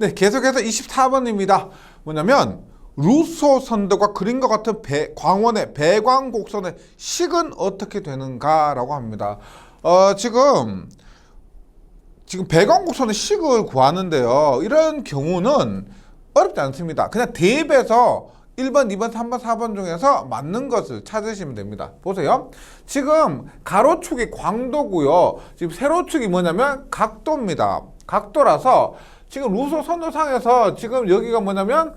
네, 계속해서 24번입니다. 뭐냐면 루소 선도가 그린 것 같은 광원의 배광 곡선의 식은 어떻게 되는가라고 합니다. 지금 배광 곡선의 식을 구하는데요. 이런 경우는 어렵지 않습니다. 그냥 대입해서 1번, 2번, 3번, 4번 중에서 맞는 것을 찾으시면 됩니다. 보세요. 지금 가로축이 광도고요. 지금 세로축이 뭐냐면 각도입니다. 각도라서 지금 루소 선도상에서 지금 여기가 뭐냐면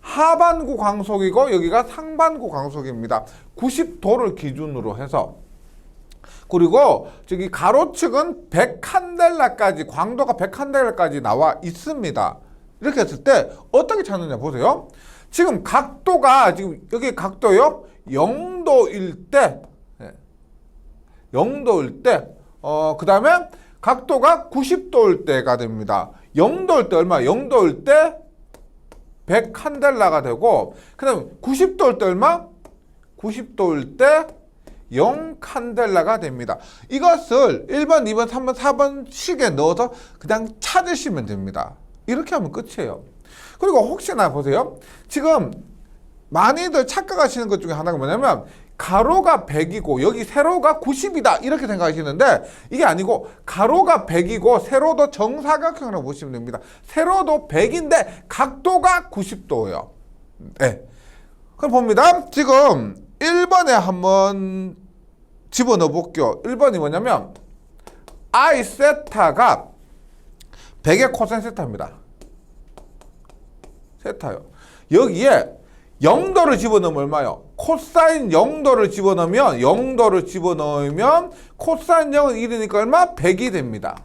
하반구 광속이고 여기가 상반구 광속입니다. 90도를 기준으로 해서. 그리고 저기 가로측은 100칸델라까지 광도가 100칸델라까지 나와 있습니다. 이렇게 했을 때 어떻게 찾느냐 보세요. 지금 각도가 지금 여기 각도요 0도일 때 0도일 때 그 다음에 각도가 90도일 때가 됩니다. 0도일 때 얼마? 0도일 때 100칸델라가 되고 그 다음에 90도일 때 얼마? 90도일 때 0칸델라가 됩니다. 이것을 1번, 2번, 3번, 4번 식에 넣어서 그냥 찾으시면 됩니다. 이렇게 하면 끝이에요. 그리고 혹시나 보세요. 지금 많이들 착각하시는 것 중에 하나가 뭐냐면 가로가 100이고 여기 세로가 90이다 이렇게 생각하시는데 이게 아니고 가로가 100이고 세로도 정사각형이라고 보시면 됩니다. 세로도 100인데 각도가 90도예요. 네. 그럼 봅니다. 지금 1번에 한번 집어넣어 볼게요. 1번이 뭐냐면 I 세타가 100의 코사인 세타입니다. 세타요. 여기에 0도를 집어넣으면 얼마요? 코사인 0도를 집어넣으면 0도를 집어넣으면 코사인 0은 1이니까 얼마? 100이 됩니다.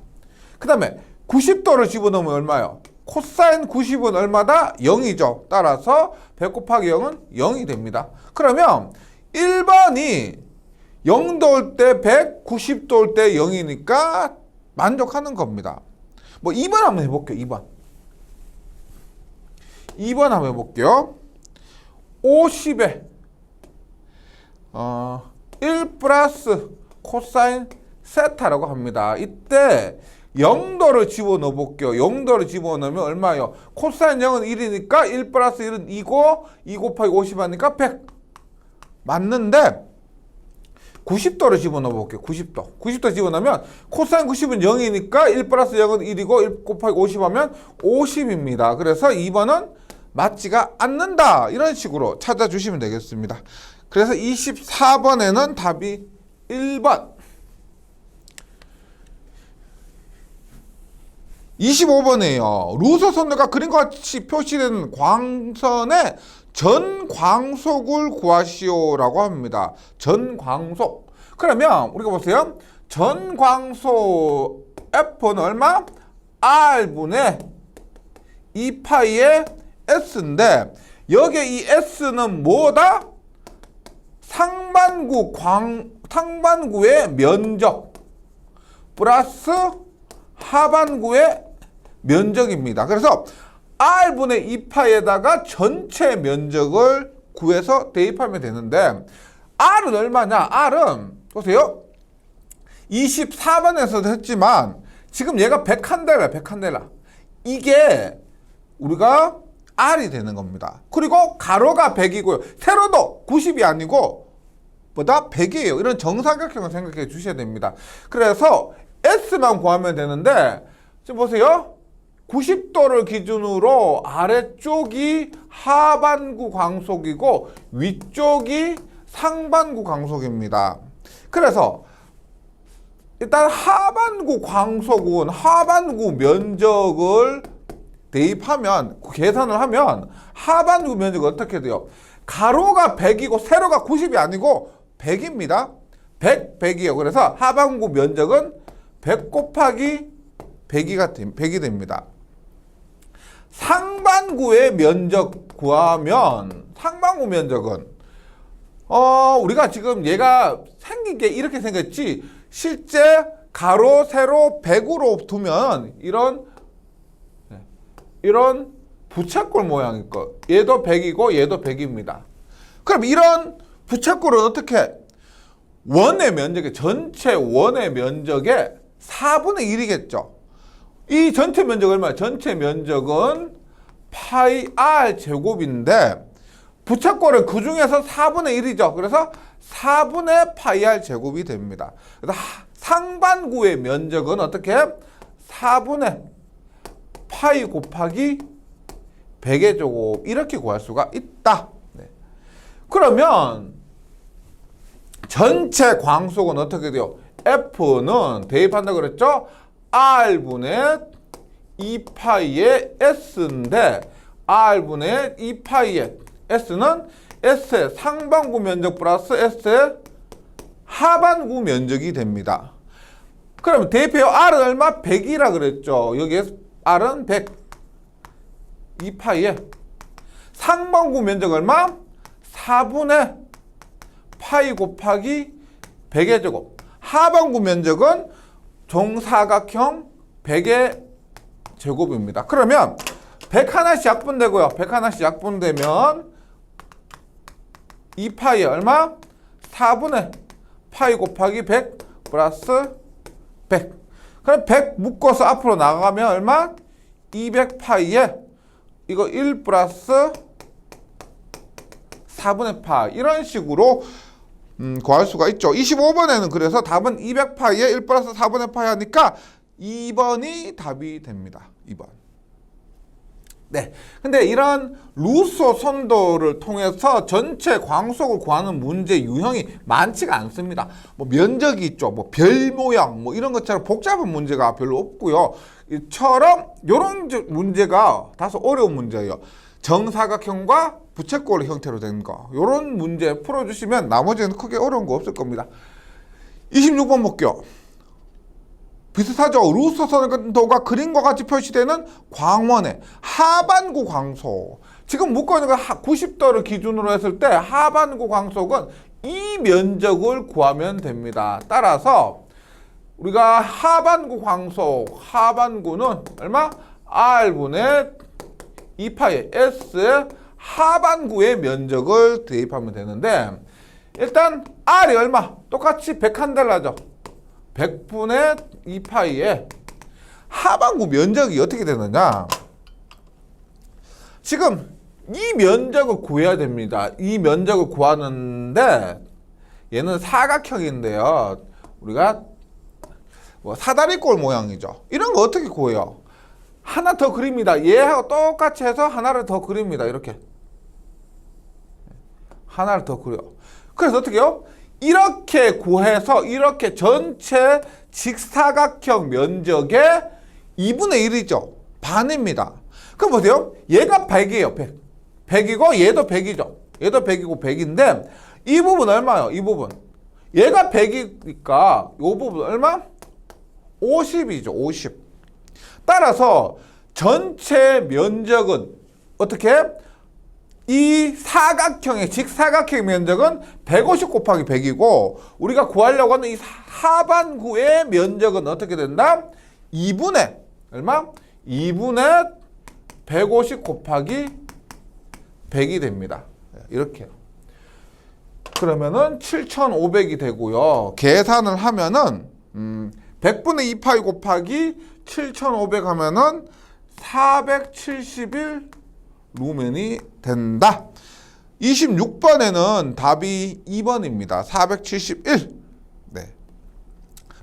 그 다음에 90도를 집어넣으면 얼마요? 코사인 90은 얼마다? 0이죠. 따라서 100 곱하기 0은 0이 됩니다. 그러면 1번이 0도일 때 100, 90도일 때 0이니까 만족하는 겁니다. 뭐 2번 한번 해볼게요. 2번 한번 해볼게요. 50에 1 플러스 코사인 세타라고 합니다. 이때 0도를 집어넣어 볼게요. 0도를 집어넣으면 얼마예요? 코사인 0은 1이니까 1 플러스 1은 2고 2 곱하기 50 하니까 100 맞는데 90도를 집어넣어 볼게요. 90도 집어넣으면 코사인 90은 0이니까 1 플러스 0은 1이고 1 곱하기 50 하면 50입니다. 그래서 2번은 맞지가 않는다. 이런 식으로 찾아주시면 되겠습니다. 그래서 24번에는 답이 1번. 25번이에요. 루소 선도가 그림과 같이 표시된 광선의 전광속을 구하시오라고 합니다. 전광속. 그러면 우리가 보세요. 전광속 F는 얼마? R분의 2파이의 S인데 여기에 이 S는 뭐다? 상반구의 면적 플러스 하반구의 면적입니다. 그래서 R분의 2파에다가 전체 면적을 구해서 대입하면 되는데 R은 얼마냐? R은 보세요. 24번에서도 했지만 지금 얘가 100칸델라. 이게 우리가 R이 되는 겁니다. 그리고 가로가 100이고요. 세로도 90이 아니고 보다 100이에요. 이런 정사각형을 생각해 주셔야 됩니다. 그래서 S만 구하면 되는데 지금 보세요. 90도를 기준으로 아래쪽이 하반구 광속이고 위쪽이 상반구 광속입니다. 그래서 일단 하반구 광속은 하반구 면적을 대입하면 계산을 하면 하반구 면적이 어떻게 돼요? 가로가 100이고 세로가 90이 아니고 100입니다. 100이에요. 그래서 하반구 면적은 100 곱하기 100이 됩니다. 상반구의 면적 구하면 상반구 면적은 우리가 지금 얘가 생긴 게 이렇게 생겼지 실제 가로 세로 100으로 두면 이런 부채꼴 모양일 거. 얘도 100이고 얘도 100입니다. 그럼 이런 부채꼴은 어떻게? 원의 면적의 전체 원의 면적의 4분의 1이겠죠. 이 전체 면적 얼마야? 전체 면적은 파이 r 제곱인데 부채꼴은 그 중에서 4분의 1이죠. 그래서 4분의 파이 r 제곱이 됩니다. 그래서 상반구의 면적은 어떻게? 4분의 파이 곱하기 100의 제곱 이렇게 구할 수가 있다. 네. 그러면 전체 광속은 어떻게 돼요? F는 대입한다고 그랬죠? R분의 2파이의 S인데 R분의 2파이의 S는 S의 상반구 면적 플러스 S의 하반구 면적이 됩니다. 그러면 대입해요. R은 얼마? 100이라 그랬죠. 여기에 R은 100. 2파이에 상반구 면적 얼마? 4분의 파이 곱하기 100의 제곱. 하반구 면적은 정사각형 100의 제곱입니다. 그러면 100 하나씩 약분되고요. 100 하나씩 약분되면 2파이에 얼마? 4분의 파이 곱하기 100 플러스 100. 그럼 100 묶어서 앞으로 나가면 얼마? 200파이에 이거 1 플러스 4분의 파 이런 식으로 구할 수가 있죠. 25번에는 그래서 답은 200파이에 1 플러스 4분의 파이 하니까 2번이 답이 됩니다. 2번. 네. 근데 이런 루소 선도를 통해서 전체 광속을 구하는 문제 유형이 많지가 않습니다. 뭐 면적이 있죠. 뭐 별 모양 뭐 이런 것처럼 복잡한 문제가 별로 없고요. 이처럼 이런 문제가 다소 어려운 문제예요. 정사각형과 부채꼴 형태로 된 거. 이런 문제 풀어주시면 나머지는 크게 어려운 거 없을 겁니다. 26번 볼게요. 비슷하죠. 루소 선도가 그림과 같이 표시되는 광원의 하반구 광속. 지금 묶어 있는 거 90도를 기준으로 했을 때 하반구 광속은 이 면적을 구하면 됩니다. 따라서 우리가 하반구 광속, 하반구는 얼마? R분의 2파이 S의 하반구의 면적을 대입하면 되는데 일단 R이 얼마? 똑같이 100칸델라죠. 100분의 2파이에 하반구 면적이 어떻게 되느냐? 지금 이 면적을 구해야 됩니다. 이 면적을 구하는데 얘는 사각형인데요. 우리가 뭐 사다리꼴 모양이죠. 이런 거 어떻게 구해요? 하나 더 그립니다. 얘하고 똑같이 해서 하나를 더 그립니다. 이렇게 하나를 더 그려. 그래서 어떻게 해요? 이렇게 구해서 이렇게 전체 직사각형 면적의 2분의 1이죠. 반입니다. 그럼 보세요. 얘가 100이에요. 100. 100이고 얘도 100이죠. 얘도 100이고 100인데 이 부분 얼마예요? 이 부분. 얘가 100이니까 이 부분 얼마? 50이죠. 50. 따라서 전체 면적은 어떻게? 이 사각형의 직사각형 면적은 150 곱하기 100이고 우리가 구하려고 하는 이 하반구의 면적은 어떻게 된다? 2분의 얼마? 2분의 150 곱하기 100이 됩니다. 이렇게요. 그러면은 7,500이 되고요. 계산을 하면은 100분의 2파이 곱하기 7,500 하면은 471 루멘이 된다. 26번에는 답이 2번입니다. 471. 네.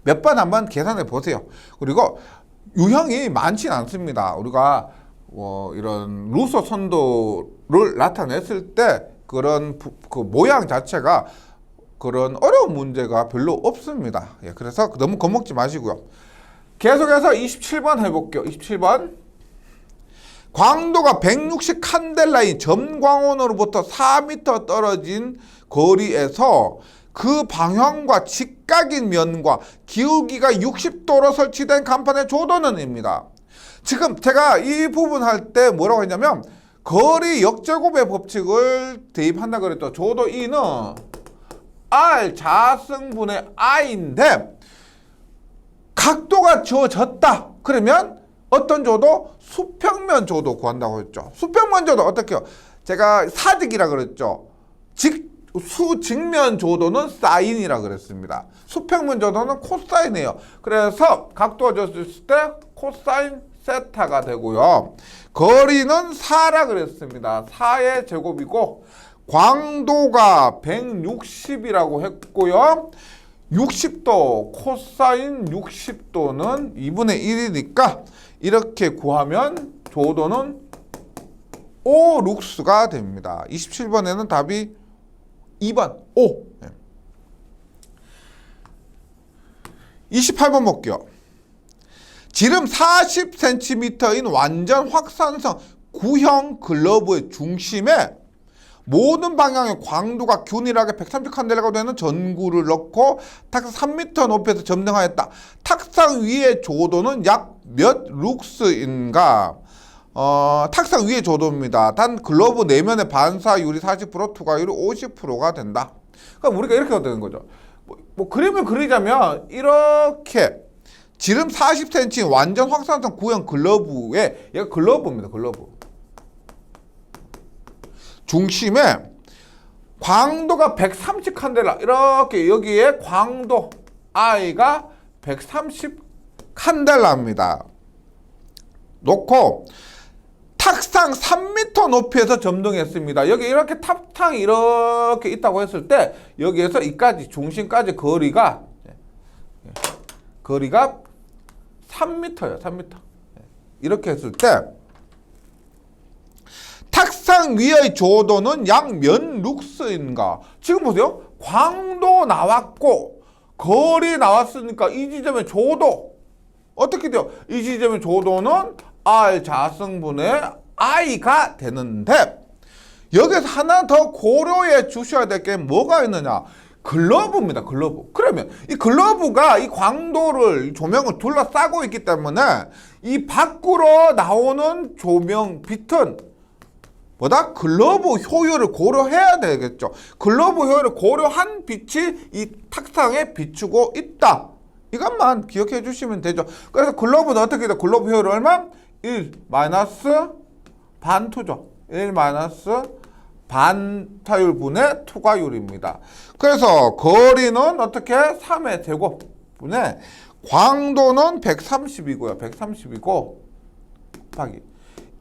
몇 번 한번 계산해 보세요. 그리고 유형이 많지는 않습니다. 우리가 이런 루소 선도를 나타냈을 때 그런 그 모양 자체가 그런 어려운 문제가 별로 없습니다. 예, 그래서 너무 겁먹지 마시고요. 계속해서 27번 해볼게요. 27번. 광도가 160 칸델라인 점광원으로부터 4m 떨어진 거리에서 그 방향과 직각인 면과 기울기가 60도로 설치된 간판의 조도는입니다. 지금 제가 이 부분 할 때 뭐라고 했냐면 거리 역제곱의 법칙을 대입한다 그랬죠. 조도 E는 R 자승분의 I인데 각도가 주어졌다. 그러면 어떤 조도? 수평면 조도 구한다고 했죠. 수평면 조도 어떻게 해요? 제가 사직이라 그랬죠. 수직면 조도는 사인이라 그랬습니다. 수평면 조도는 코사인이에요. 그래서 각도가 줬을 때 코사인 세타가 되고요. 거리는 4라 그랬습니다. 4의 제곱이고 광도가 160이라고 했고요. 60도 코사인 60도는 2분의 1이니까 이렇게 구하면 조도는 5룩스가 됩니다. 27번에는 답이 2번 5. 28번 볼게요. 지름 40cm인 완전 확산성 구형 글러브의 중심에 모든 방향의 광도가 균일하게 130 칸델라가 되는 전구를 넣고 탁상 3m 높이에서 점등하였다. 탁상 위의 조도는 약 몇 룩스인가? 탁상 위의 조도입니다. 단 글러브 내면의 반사율이 40%, 투과율이 50%가 된다. 그럼 우리가 이렇게 되는 거죠. 뭐 그림을 그리자면 이렇게 지름 40cm 완전 확산성 구형 글러브에 얘가 글러브입니다. 글러브. 중심에 광도가 130 칸델라 이렇게 여기에 광도 I가 130 칸델라입니다. 놓고 탁상 3m 높이에서 점등했습니다. 여기 이렇게 탑탕이 이렇게 있다고 했을 때 여기에서 이까지 중심까지 거리가 3m예요. 3m. 이렇게 했을 때 탁상 위의 조도는 약 몇 룩스인가? 지금 보세요. 광도 나왔고 거리 나왔으니까 이 지점의 조도 어떻게 돼요? 이 지점의 조도는 R 자승분의 I가 되는데 여기서 하나 더 고려해 주셔야 될 게 뭐가 있느냐? 글러브입니다. 글러브. 그러면 이 글러브가 이 광도를 조명을 둘러싸고 있기 때문에 이 밖으로 나오는 조명 빛은 보다 글러브 효율을 고려해야 되겠죠. 글러브 효율을 고려한 빛이 이 탁상에 비추고 있다. 이것만 기억해 주시면 되죠. 그래서 글러브는 어떻게 돼? 글러브 효율 얼마? 1 마이너스 반투죠. 1 마이너스 반타율분의 투과율입니다. 그래서 거리는 어떻게? 3의 제곱분의 광도는 130이고요. 130이고 곱하기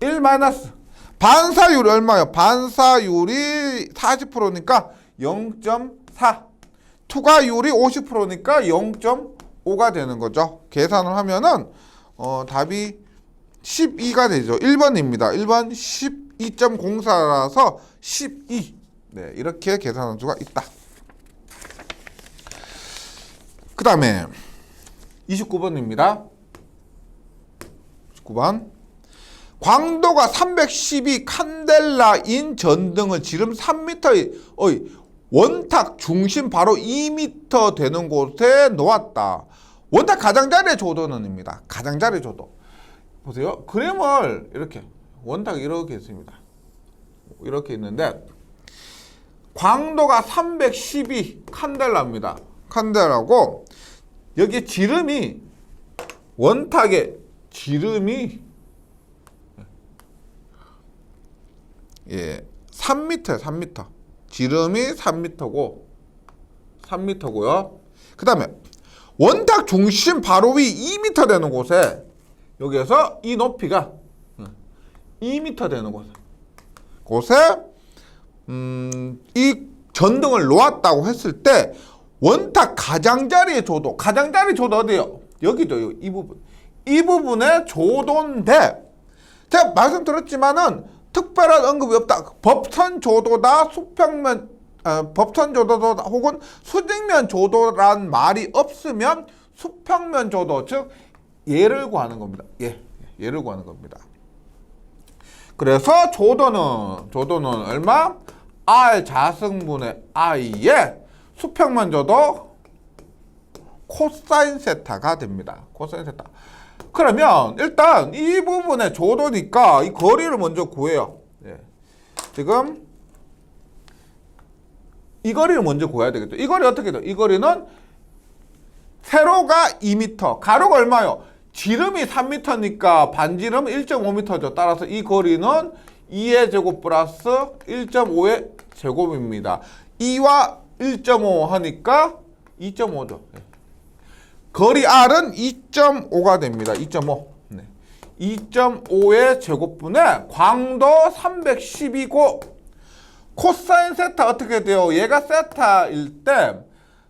1 마이너스 반사율이 얼마요? 반사율이 40%니까 0.4 투과율이 50%니까 0.5가 되는 거죠. 계산을 하면은 답이 12가 되죠. 1번입니다. 1번 12.04라서 12. 네, 이렇게 계산할 수가 있다. 그 다음에 29번입니다. 29번. 광도가 312 칸델라인 전등을 지름 3m의 원탁 중심 바로 2m 되는 곳에 놓았다. 원탁 가장자리의 조도는입니다. 가장자리 조도. 보세요. 그림을 이렇게 원탁이 이렇게 있습니다. 이렇게 있는데 광도가 312 칸델라입니다. 칸델라고 여기 지름이 원탁의 지름이 3m예요. 3m. 지름이 3m고요. 그 다음에 원탁 중심 바로 위 2m 되는 곳에 여기에서 이 높이가 2m 되는 곳에 이 전등을 놓았다고 했을 때 원탁 가장자리의 조도, 가장자리 조도 어디요? 여기죠. 이 부분. 이 부분의 조도인데 제가 말씀드렸지만은 특별한 언급이 없다. 법선 조도다, 수평면, 법선 조도다 혹은 수직면 조도란 말이 없으면 수평면 조도, 즉 얘를 구하는 겁니다. 얘를 구하는 겁니다. 그래서 조도는 얼마? R 자승분의 I에 수평면 조도 코사인 세타가 됩니다. 코사인 세타. 그러면 일단 이 부분의 조도니까 이 거리를 먼저 구해요. 지금 이 거리를 먼저 구해야 되겠죠. 이 거리 어떻게 돼요? 이 거리는 세로가 2m, 가로가 얼마요? 지름이 3m니까 반지름 1.5m죠. 따라서 이 거리는 2의 제곱 플러스 1.5의 제곱입니다. 2와 1.5 하니까 2.5죠. 거리 R은 2.5가 됩니다. 2.5. 2.5의 제곱분의 광도 310이고 코사인 세타 어떻게 돼요? 얘가 세타일 때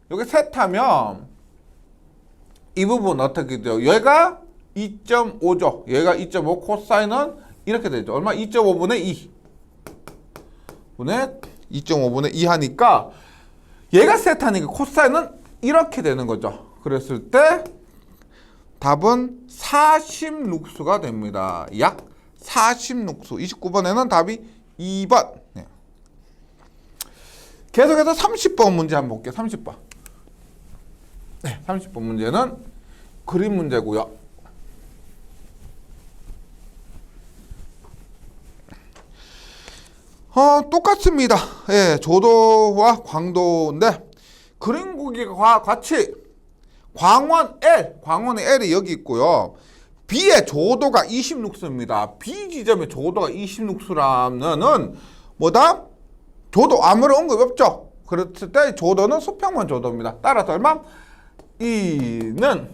여기 세타면 이 부분 어떻게 돼요? 얘가 2.5죠. 얘가 2.5 코사인은 이렇게 되죠. 얼마? 2.5분의 2 분의 2.5분의 2 하니까 얘가 세타니까 코사인은 이렇게 되는 거죠. 그랬을 때 답은 40룩스가 됩니다. 약 40룩스. 29번에는 답이 2번. 네. 계속해서 30번 문제 한번 볼게요. 30번. 네, 30번 문제는 그림 문제고요. 똑같습니다. 예, 조도와 광도인데 그림 구기가 같이 광원의 L이 여기 있고요. B의 조도가 20룩스입니다. B 지점의 조도가 20룩스라면은 뭐다? 조도 아무런 언급이 없죠. 그랬을 때 조도는 수평면 조도입니다. 따라서 얼마? E는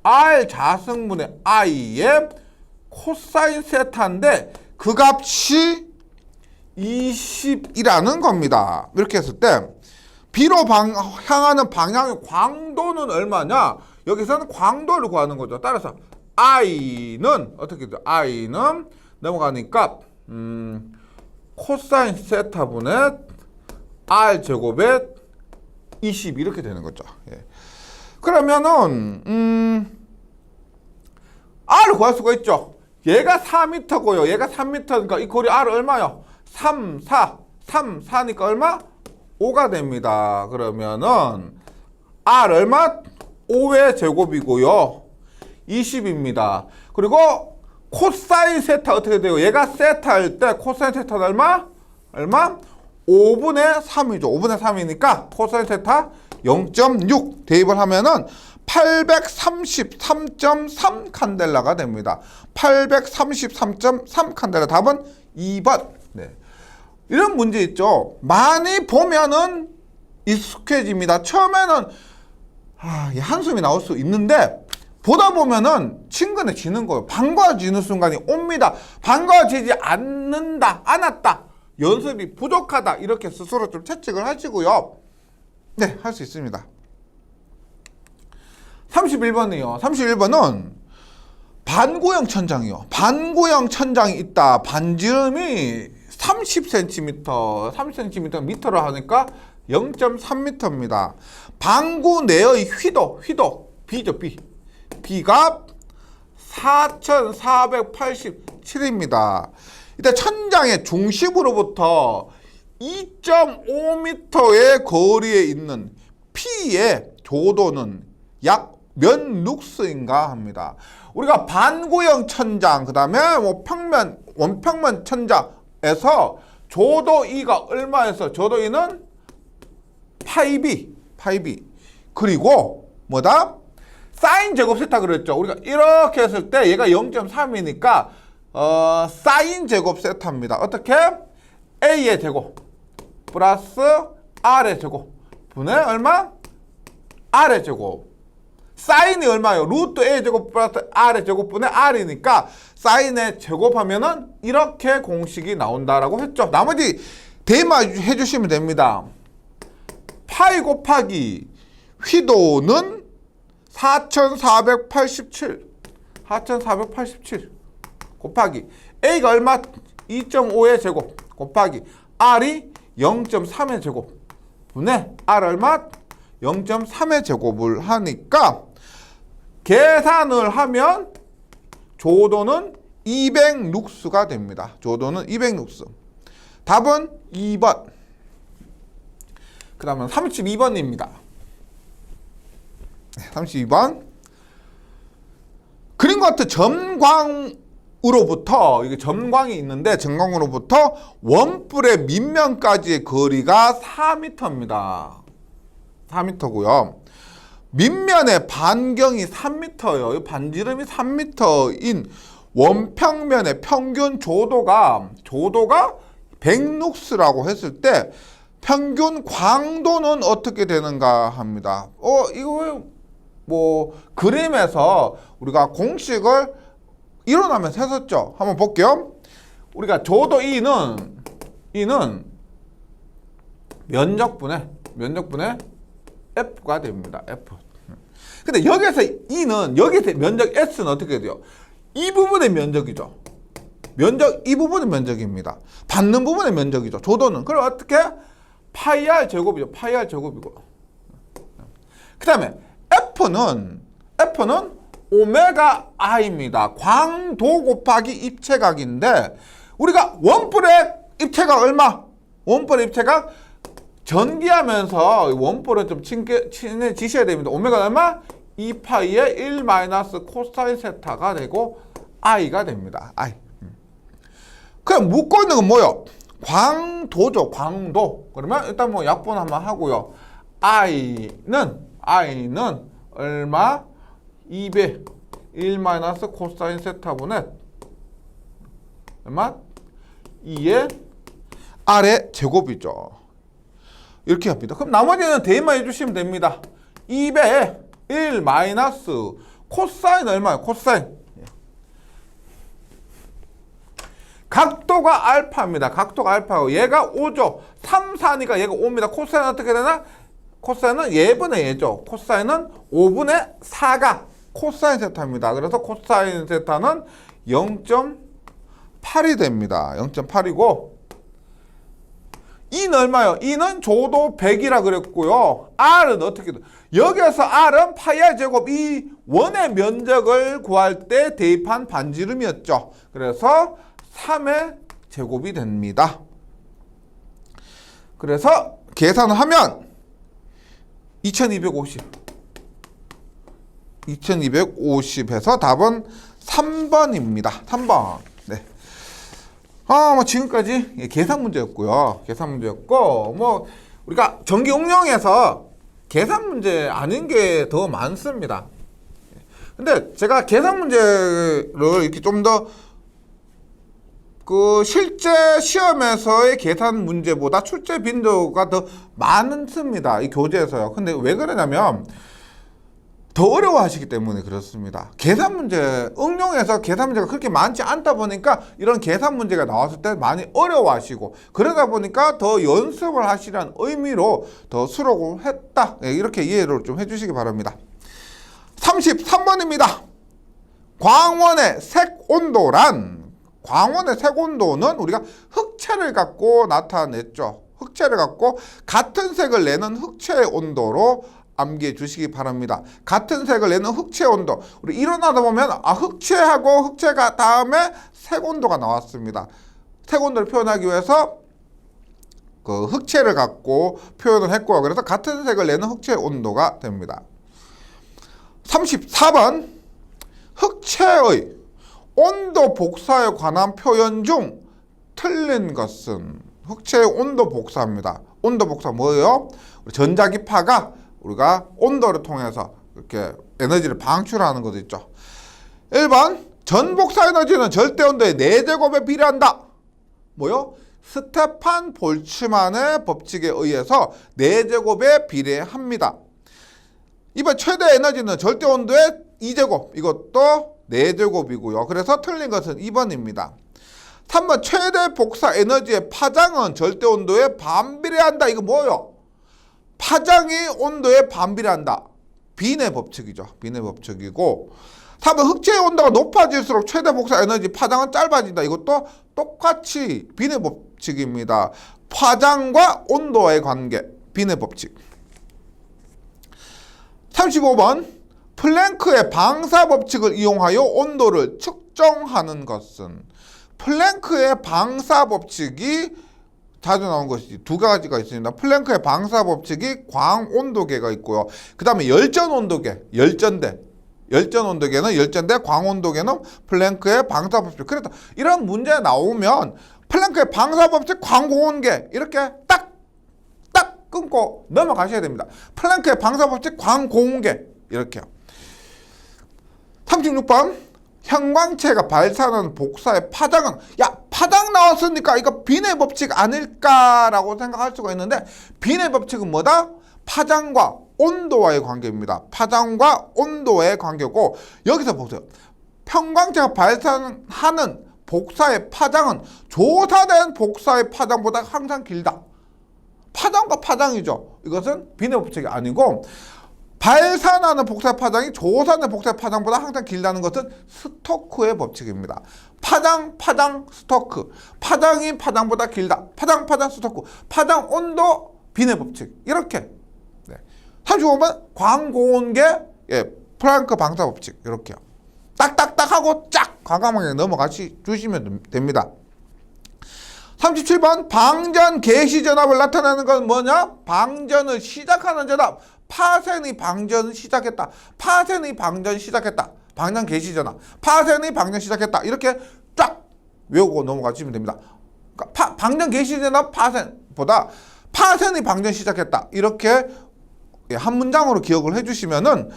R 자승분의 I의 코사인 세타인데 그 값이 20이라는 겁니다. 이렇게 했을 때 B로 향하는 방향의 광도는 얼마냐? 여기서는 광도를 구하는 거죠. 따라서 I는 어떻게 돼요? I는 넘어가니까 코사인 세타분의 R 제곱에 20 이렇게 되는 거죠. 예. 그러면은 R을 구할 수가 있죠. 얘가 4m고요. 얘가 3m니까 이 거리 R 얼마요? 3, 4니까 얼마? 5가 됩니다. 그러면은 R 얼마? 5의 제곱이고요. 20입니다. 그리고 코사인 세타 어떻게 돼요? 얘가 세타일 때 코사인 세타는 얼마? 5분의 3이죠. 5분의 3이니까 코사인 세타 0.6 대입을 하면은 833.3 칸델라가 됩니다. 833.3 칸델라. 답은 2번. 네. 이런 문제 있죠. 많이 보면은 익숙해집니다. 처음에는 한숨이 나올 수 있는데 보다 보면은 친근해지는 거예요. 반가워지는 순간이 옵니다. 반가워지지 않았다. 연습이 부족하다. 이렇게 스스로 좀 채찍을 하시고요. 네, 할 수 있습니다. 31번이요. 31번은 반구형 천장이요. 반구형 천장이 있다. 반지름이 30cm 미터로 하니까 0.3m입니다. 방구 내의 휘도 B죠. B가 4487입니다. 일단 천장의 중심으로부터 2.5m의 거리에 있는 P의 조도는 약 몇 룩스인가 합니다. 우리가 반구형 천장, 그 다음에 뭐 원평면 천장에서 조도 E가 얼마에서 조도 E는 파이비. 그리고 뭐다? 사인 제곱 세타 그랬죠. 우리가 이렇게 했을 때 얘가 0.3이니까 사인 제곱 세타입니다. 어떻게? A의 제곱 플러스 R의 제곱 분의 얼마? R의 제곱. 사인이 얼마예요? 루트 A 제곱 플러스 R의 제곱분의 R이니까 사인의 제곱하면은 이렇게 공식이 나온다라고 했죠. 나머지 대입만 해주시면 됩니다. 파이 곱하기 휘도는 4487 곱하기 A가 얼마? 2.5의 제곱 곱하기 R이 0.3의 제곱 분의 R 얼마? 0.3의 제곱을 하니까 계산을 하면 조도는 200룩스가 됩니다. 조도는 200룩스. 답은 2번. 그 다음은 32번입니다. 32번. 그림과 같은 점광으로부터, 이게 점광이 있는데, 점광으로부터 원뿔의 밑면까지의 거리가 4m입니다. 4m고요. 밑면의 반경이 3m예요. 반지름이 3m인 원평면의 평균 조도가 100룩스라고 했을 때 평균 광도는 어떻게 되는가 합니다. 이거 뭐 그림에서 우리가 공식을 일어나면 샜었죠. 한번 볼게요. 우리가 조도 E는 면적분의 F가 됩니다. F. 근데 여기서 E는 여기서 면적 S는 어떻게 돼요? 이 부분의 면적이죠. 이 부분의 면적입니다. 받는 부분의 면적이죠. 조도는. 그럼 어떻게? 파이 R 제곱이죠. 파이 R 제곱이고. 그 다음에 F는 오메가 I입니다. 광도 곱하기 입체각인데 우리가 원뿔의 입체각 얼마? 원뿔의 입체각 전기하면서 원뿔은 좀 친해지셔야 됩니다. 오메가 얼마? 2파이에 1 마이너스 코사인 세타가 되고 I가 됩니다. I. 그냥 묻고 있는 건 뭐요? 광도죠. 광도. 그러면 일단 뭐 약분 한번 하고요. I는 얼마? 2배 1 마이너스 코사인 세타분의 얼마? 2의 R의 제곱이죠. 이렇게 합니다. 그럼 나머지는 대입만 해주시면 됩니다. 2배 1 마이너스 코사인 얼마예요? 코사인. 각도가 알파입니다. 각도가 알파고 얘가 5죠. 3, 4니까 얘가 5입니다. 코사인 어떻게 되나? 코사인은 얘분의 얘죠. 코사인은 5분의 4가 코사인 세타입니다. 그래서 코사인 세타는 0.8이 됩니다. 0.8이고 E는 얼마요? E는 조도 100이라 그랬고요. R은 어떻게 돼? 여기에서 R은 파이 R 제곱 이 원의 면적을 구할 때 대입한 반지름이었죠. 그래서 3의 제곱이 됩니다. 그래서 계산을 하면 2250에서 답은 3번입니다. 3번. 네. 뭐 지금까지 계산 문제였고요. 계산 문제였고, 뭐 우리가 전기 응용에서 계산 문제 아닌 게 더 많습니다. 근데 제가 계산 문제를 이렇게 좀 더 실제 시험에서의 계산 문제보다 출제 빈도가 더 많습니다. 이 교재에서요. 근데 왜 그러냐면 더 어려워하시기 때문에 그렇습니다. 계산 문제, 응용에서 계산 문제가 그렇게 많지 않다 보니까 이런 계산 문제가 나왔을 때 많이 어려워하시고 그러다 보니까 더 연습을 하시라는 의미로 더 수록을 했다. 네, 이렇게 이해를 좀 해주시기 바랍니다. 33번입니다. 광원의 색온도란 광원의 색온도는 우리가 흑채를 갖고 나타냈죠. 흑채를 갖고 같은 색을 내는 흑채의 온도로 암기해 주시기 바랍니다. 같은 색을 내는 흑채 온도. 우리 일어나다 보면 흑채하고 흑채가 다음에 색 온도가 나왔습니다. 색 온도를 표현하기 위해서 그 흑채를 갖고 표현을 했고요. 그래서 같은 색을 내는 흑채 온도가 됩니다. 34번 흑채의 온도 복사에 관한 표현 중 틀린 것은 흑채의 온도 복사입니다. 온도 복사 뭐예요? 전자기파가 우리가 온도를 통해서 이렇게 에너지를 방출하는 것도 있죠. 1번 전복사 에너지는 절대 온도의 4제곱에 비례한다. 뭐요? 스테판 볼츠만의 법칙에 의해서 4제곱에 비례합니다. 2번 최대 에너지는 절대 온도의 2제곱. 이것도 4제곱이고요. 그래서 틀린 것은 2번입니다. 3번 최대 복사 에너지의 파장은 절대 온도에 반비례한다. 이거 뭐예요? 파장이 온도에 반비례한다. 빈의 법칙이죠. 빈의 법칙이고 4번 흑채의 온도가 높아질수록 최대 복사 에너지 파장은 짧아진다. 이것도 똑같이 빈의 법칙입니다. 파장과 온도의 관계. 빈의 법칙. 35번 플랭크의 방사 법칙을 이용하여 온도를 측정하는 것은 플랭크의 방사 법칙이 자주 나온 것이 두 가지가 있습니다. 플랭크의 방사 법칙이 광온도계가 있고요. 그 다음에 열전온도계, 열전온도계는 열전대, 광온도계는 플랭크의 방사 법칙. 그래서 이런 문제 나오면 플랭크의 방사 법칙, 광고온계 이렇게 딱 끊고 넘어가셔야 됩니다. 플랭크의 방사 법칙, 광고온계 이렇게요. 36번 형광체가 발산하는 복사의 파장은 파장 나왔으니까 이거 빈의 법칙 아닐까라고 생각할 수가 있는데 빈의 법칙은 뭐다? 파장과 온도와의 관계입니다. 파장과 온도의 관계고 여기서 보세요. 평광체가 발산하는 복사의 파장은 조사된 복사의 파장보다 항상 길다. 파장과 파장이죠. 이것은 비례 법칙이 아니고 발산하는 복사의 파장이 조사된 복사의 파장보다 항상 길다는 것은 스토크의 법칙입니다. 파장, 파장, 스토크. 파장이 파장보다 길다. 파장, 파장, 스토크. 파장, 온도, 비례 법칙. 이렇게. 네. 35번 광고온계 플랑크 방사 법칙. 이렇게요. 딱딱딱 하고 쫙 과감하게 넘어가시 주시면 됩니다. 37번 방전 개시 전압을 나타내는 건 뭐냐? 방전을 시작하는 전압. 파생이 방전을 시작했다. 파생이 방전 시작했다. 방전 개시 전압. 파생이 방전 시작했다. 이렇게 쫙 외우고 넘어가시면 됩니다. 그러니까 방전 개시 전압 파생보다 파생이 방전 시작했다. 이렇게 한 문장으로 기억을 해주시면은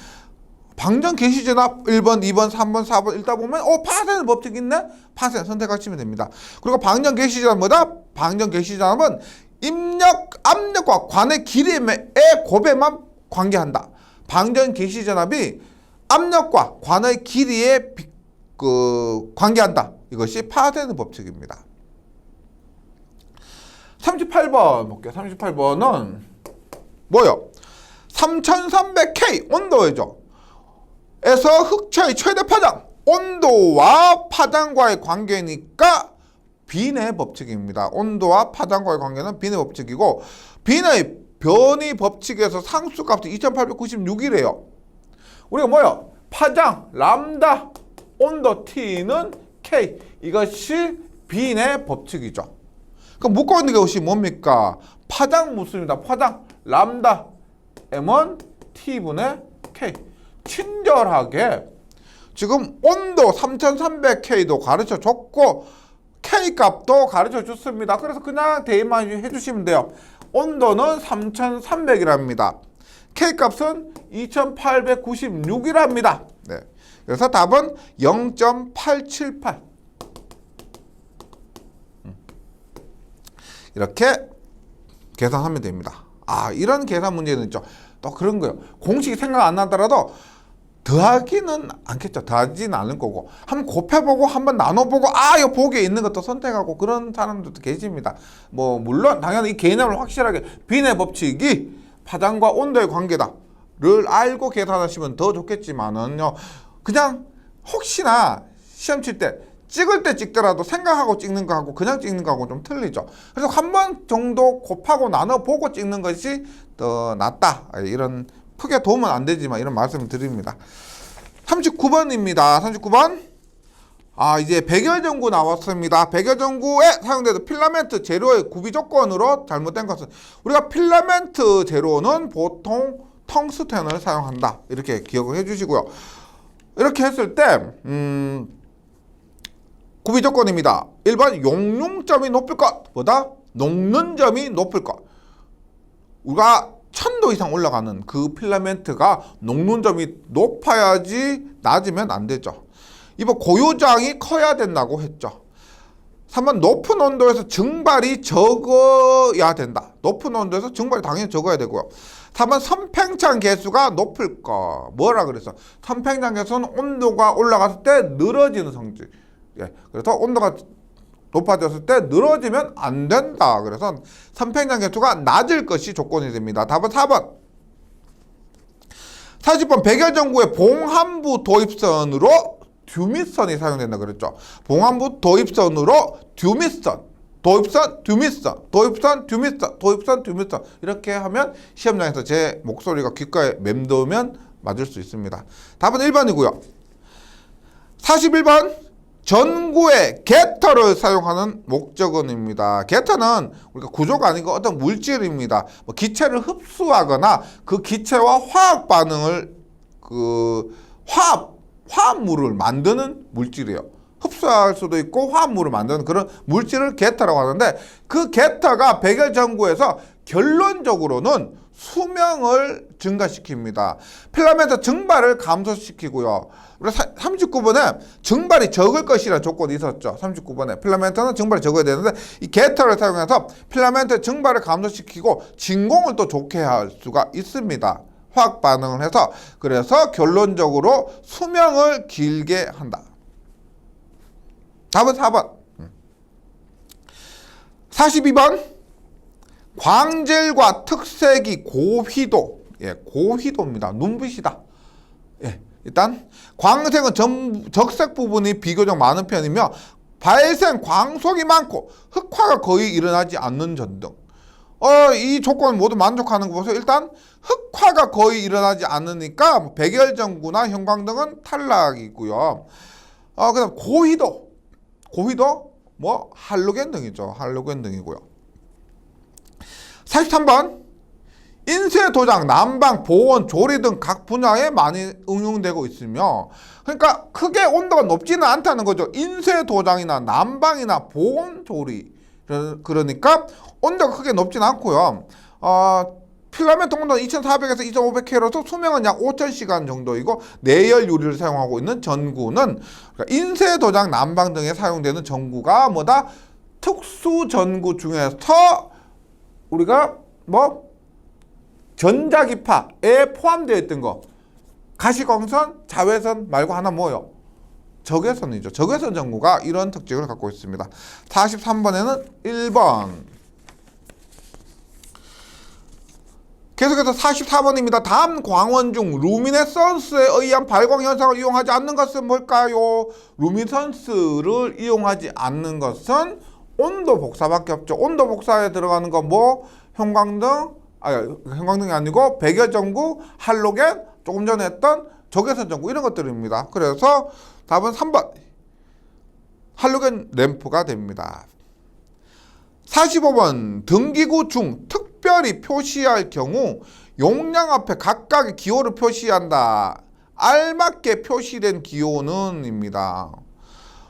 방전 개시 전압 1번, 2번, 3번, 4번 읽다 보면 파생 법칙 있네? 파생 선택하시면 됩니다. 그리고 방전 개시 전압 뭐다? 방전 개시 전압은 입력, 압력과 관의 길이의 곱에만 관계한다. 방전 개시 전압이 압력과 관의 길이에 관계한다. 이것이 파생의 법칙입니다. 38번 볼게요. 38번은 뭐요? 3300K 온도죠. 에서 흑체의 최대 파장, 온도와 파장과의 관계니까 비례 법칙입니다. 온도와 파장과의 관계는 비례 법칙이고 비례의 변이 법칙에서 상수값이 2896이래요. 우리가 뭐요? 파장, 람다, 온도 T는 K. 이것이 비례 법칙이죠. 그럼 묶어 있는 것이 뭡니까? 파장 묻습니다. 파장, 람다, M은 T분의 K. 친절하게 지금 온도 3300K도 가르쳐 줬고 K 값도 가르쳐 줬습니다. 그래서 그냥 대입만 해주시면 돼요. 온도는 3300이랍니다. K 값은 2896이랍니다. 네. 그래서 답은 0.878. 이렇게 계산하면 됩니다. 이런 계산 문제는 있죠. 또 그런 거예요. 공식이 생각 안 나더라도 더하기는 않겠죠. 더하지는 않을 거고 한번 곱해보고 한번 나눠보고 이거 보기에 있는 것도 선택하고 그런 사람들도 계십니다. 뭐 물론 당연히 이 개념을 확실하게 비례 법칙이 파장과 온도의 관계다를 알고 계산하시면 더 좋겠지만은요. 그냥 혹시나 시험 칠 때 찍을 때 찍더라도 생각하고 찍는 거하고 그냥 찍는 거하고 좀 틀리죠. 그래서 한 번 정도 곱하고 나눠보고 찍는 것이 더 낫다. 이런 크게 도움은 안 되지만 이런 말씀을 드립니다. 39번입니다. 39번. 이제 백열전구 나왔습니다. 백열전구에 사용되는 필라멘트 재료의 구비 조건으로 잘못된 것은 우리가 필라멘트 재료는 보통 텅스텐을 사용한다. 이렇게 기억을 해주시고요. 이렇게 했을 때 구비 조건입니다. 1번 용융점이 높을 것보다 녹는 점이 높을 것. 우리가 1000도 이상 올라가는 그 필라멘트가 녹는 점이 높아야지 낮으면 안 되죠. 2번 고유장이 커야 된다고 했죠. 3번 높은 온도에서 증발이 적어야 된다. 높은 온도에서 증발이 당연히 적어야 되고요. 4번 선팽창 개수가 높을 거. 뭐라 그랬어? 선팽창 개수는 온도가 올라갔을 때 늘어지는 성질. 그래서 온도가 높아졌을 때 늘어지면 안 된다. 그래서 선팽창 개수가 낮을 것이 조건이 됩니다. 답은 4번. 40번 백열전구의 봉합부 도입선으로 듀밋선이 사용된다 그랬죠. 봉합부 도입선으로 듀밋선, 도입선, 듀밋선, 도입선, 듀밋선, 도입선, 듀밋선 이렇게 하면 시험장에서 제 목소리가 귓가에 맴돌면 맞을 수 있습니다. 답은 1번이고요. 41번 전구에 게터를 사용하는 목적은입니다. 게터는 우리가 구조가 아니고 어떤 물질입니다. 기체를 흡수하거나 그 기체와 화학 반응을 화합물을 만드는 물질이에요. 흡수할 수도 있고 화합물을 만드는 그런 물질을 게터라고 하는데 그 게터가 백열전구에서 결론적으로는 수명을 증가시킵니다. 필라멘트 증발을 감소시키고요. 우리 39번에 증발이 적을 것이라는 조건이 있었죠. 39번에 필라멘트는 증발이 적어야 되는데 이 게터를 사용해서 필라멘트 증발을 감소시키고 진공을 또 좋게 할 수가 있습니다. 화학 반응을 해서 그래서 결론적으로 수명을 길게 한다. 답은 4번. 42번. 광질과 특색이 고휘도. 예, 고휘도입니다. 눈부시다. 예, 일단 광색은 적색 부분이 비교적 많은 편이며 발생 광속이 많고 흑화가 거의 일어나지 않는 전등. 이 조건 모두 만족하는 거 보세요. 일단 흑화가 거의 일어나지 않으니까 백열전구나 형광등은 탈락이고요. 그다음 고휘도. 고휘도 뭐 할로겐 등이죠. 할로겐 등이고요. 43번. 인쇄 도장, 난방, 보온, 조리 등 각 분야에 많이 응용되고 있으며, 그러니까 크게 온도가 높지는 않다는 거죠. 인쇄 도장이나 난방이나 보온, 조리. 그러니까 온도가 크게 높지는 않고요. 필라멘트 온도는 2400에서 2500K로서 수명은 약 5000시간 정도이고 내열 유리를 사용하고 있는 전구는 인쇄 도장, 난방 등에 사용되는 전구가 뭐다? 특수 전구 중에서 우리가 뭐 전자기파에 포함되어 있던 거, 가시광선, 자외선 말고 하나 뭐요? 적외선이죠. 적외선 전구가 이런 특징을 갖고 있습니다. 43번에는 1번. 계속해서 44번입니다. 다음 광원 중 루미네선스에 의한 발광 현상을 이용하지 않는 것은 뭘까요? 루미네선스를 이용하지 않는 것은 온도 복사밖에 없죠. 온도 복사에 들어가는 거 뭐? 형광등이 아니고 백열전구, 할로겐, 조금 전에 했던 적외선 전구 이런 것들입니다. 그래서 답은 3번 할로겐 램프가 됩니다. 45번 등기구 중 특별히 표시할 경우 용량 앞에 각각의 기호를 표시한다. 알맞게 표시된 기호는 입니다.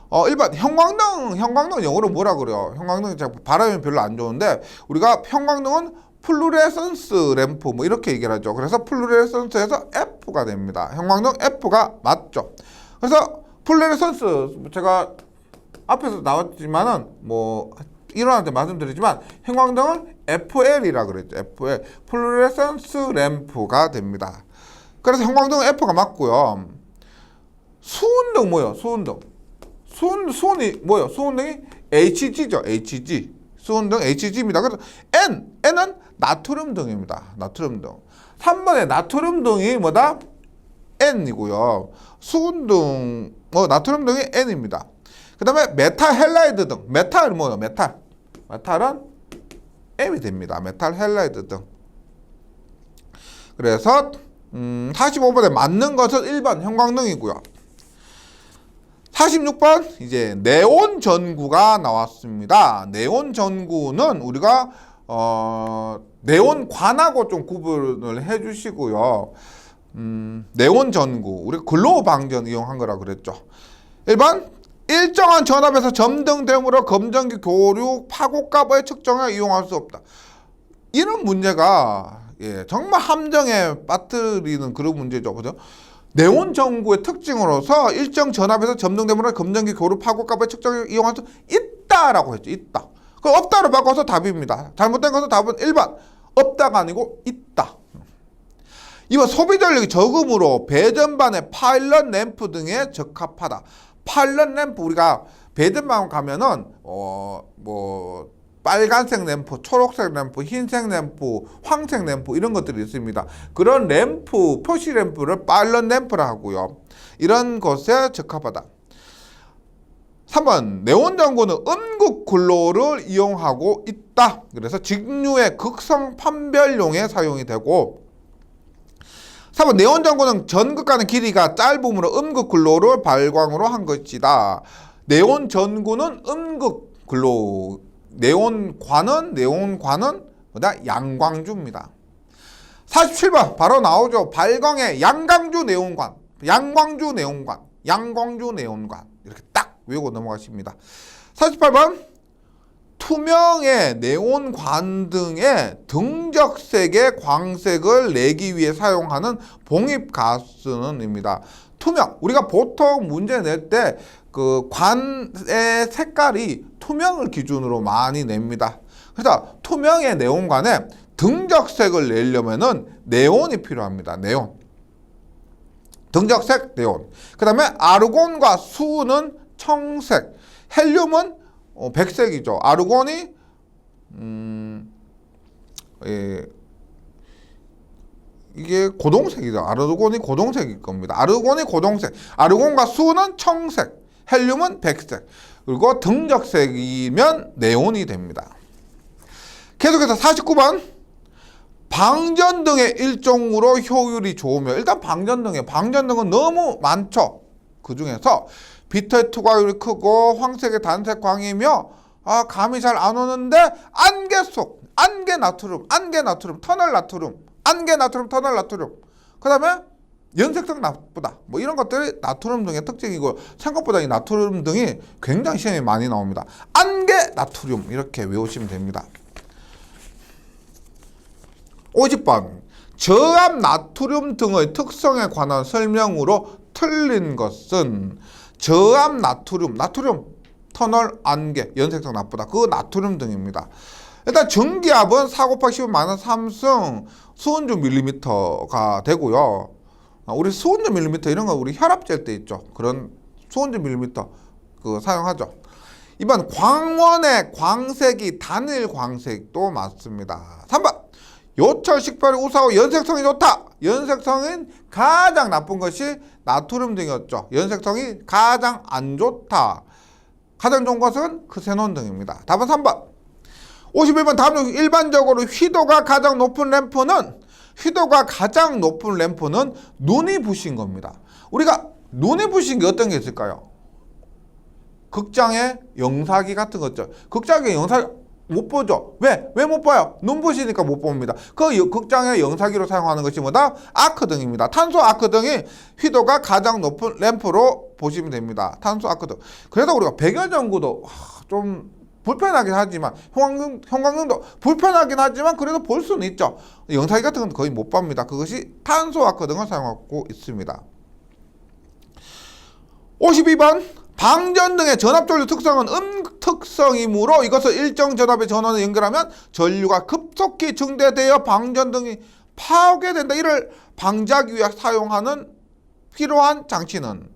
1번 형광등 영어로 뭐라 그래요? 형광등 발음이 별로 안 좋은데 우리가 형광등은 플루레선스 램프 뭐 이렇게 얘기를 하죠. 그래서 플루레선스에서 F가 됩니다. 형광등 F가 맞죠. 그래서 플루레선스 제가 앞에서 나왔지만은 뭐 일원한테 말씀드리지만 형광등은 FL이라 그랬죠. FL 플루레선스 램프가 됩니다. 그래서 형광등은 F가 맞고요. 수은등 뭐예요? 수은이 뭐예요? 수은등이 HG죠. HG. 수은등 HG입니다. 그래서 N은 나트륨 등입니다. 나트륨 등. 3번에 나트륨 등이 뭐다? N이고요. 수은등, 나트륨 등이 N입니다. 그 다음에 메탈 헬라이드 등. 메탈은 뭐예요? 메탈은 M이 됩니다. 메탈 헬라이드 등. 그래서 45번에 맞는 것은 1번 형광등이고요. 46번 이제 네온 전구가 나왔습니다. 네온 전구는 우리가 네온관하고 좀 구분을 해주시고요. 네온 전구 우리가 글로우 방전 이용한 거라 그랬죠. 1번 일정한 전압에서 점등됨으로 검정기 교류 파고값의 측정에 이용할 수 없다. 이런 문제가 정말 함정에 빠뜨리는 그런 문제죠. 그죠? 네온 전구의 특징으로서 일정 전압에서 점등됨으로 검정기 교류 파고값의 측정에 이용할 수 있다라고 했죠. 있다. 그 없다로 바꿔서 답입니다. 잘못된 것은 답은 1번 없다가 아니고 있다. 2번 소비 전력이 적음으로 배전반의 파일럿 램프 등에 적합하다. 파일럿 램프 우리가 배전반 가면은 뭐 빨간색 램프, 초록색 램프, 흰색 램프, 황색 램프 이런 것들이 있습니다. 그런 램프, 표시 램프를 파일럿 램프라 하고요. 이런 것에 적합하다. 3번 네온 전구는 음극 글로를 이용하고 있다. 그래서 직류의 극성 판별용에 사용이 되고 3번 네온 전구는 전극가는 길이가 짧으므로 음극 글로를 발광으로 한 것이다. 네온 전구는 음극 글로 네온관은 양광주입니다. 47번 바로 나오죠. 발광의 양광주 네온관 이렇게 딱 외우고 넘어가십니다. 48번 투명의 네온관 등의 등적색의 광색을 내기 위해 사용하는 봉입가스는입니다. 투명 우리가 보통 문제 낼 때 그 관의 색깔이 투명을 기준으로 많이 냅니다. 그래서 투명의 네온관에 등적색을 내려면은 네온이 필요합니다. 네온. 등적색 네온. 그 다음에 아르곤과 수은 청색. 헬륨은 백색이죠. 아르곤이 예, 이게 고동색이죠. 아르곤이 고동색일 겁니다. 아르곤이 고동색. 아르곤과 수는 청색, 헬륨은 백색. 그리고 등적색이면 네온이 됩니다. 계속해서 49번. 방전등의 일종으로 효율이 좋으며, 일단 방전등은 너무 많죠. 그 중에서 빛의 투과율이 크고 황색의 단색 광이며 감이 잘 안 오는데 안개속, 안개나트륨, 터널나트륨. 그 다음에 연색성 나쁘다. 뭐 이런 것들이 나트륨 등의 특징이고, 생각보다 이 나트륨 등이 굉장히 시험에 많이 나옵니다. 안개나트륨 이렇게 외우시면 됩니다. 50번. 저압 나트륨 등의 특성에 관한 설명으로 틀린 것은 저압 나트륨, 터널, 안개, 연색성 나쁘다. 그 나트륨 등입니다. 일단 전기압은 4 곱하기 10 마이너스 3승 수은주 밀리미터가 되고요. 우리 수은주 밀리미터 이런 거 우리 혈압 잴 때 있죠. 그런 수은주 밀리미터 그 사용하죠. 이번 광원의 광색이 단일 광색도 맞습니다. 3번. 요철 식별이 우수하고 연색성이 좋다. 연색성은 가장 나쁜 것이 나트륨 등이었죠. 연색성이 가장 안 좋다. 가장 좋은 것은 크세논 등입니다. 답은 3번. 51번. 다음 중 일반적으로 휘도가 가장 높은 램프는 눈이 부신 겁니다. 우리가 눈이 부신 게 어떤 게 있을까요? 극장의 영사기 같은 거죠. 극장의 영사기 못 보죠. 왜 못 봐요? 눈 부시니까 못 봅니다. 그 극장의 영사기로 사용하는 것이 뭐다? 아크등입니다. 탄소 아크등이 휘도가 가장 높은 램프로 보시면 됩니다. 탄소 아크등. 그래서 우리가 백열전구도 좀 불편하긴 하지만, 형광등도 불편하긴 하지만 그래도 볼 수는 있죠. 영사기 같은 건 거의 못 봅니다. 그것이 탄소 아크등을 사용하고 있습니다. 52번. 방전등의 전압전류 특성은 특성이므로 이것을 일정 전압의 전원에 연결하면 전류가 급속히 증대되어 방전등이 파괴된다. 이를 방지하기 위해 사용하는 필요한 장치는,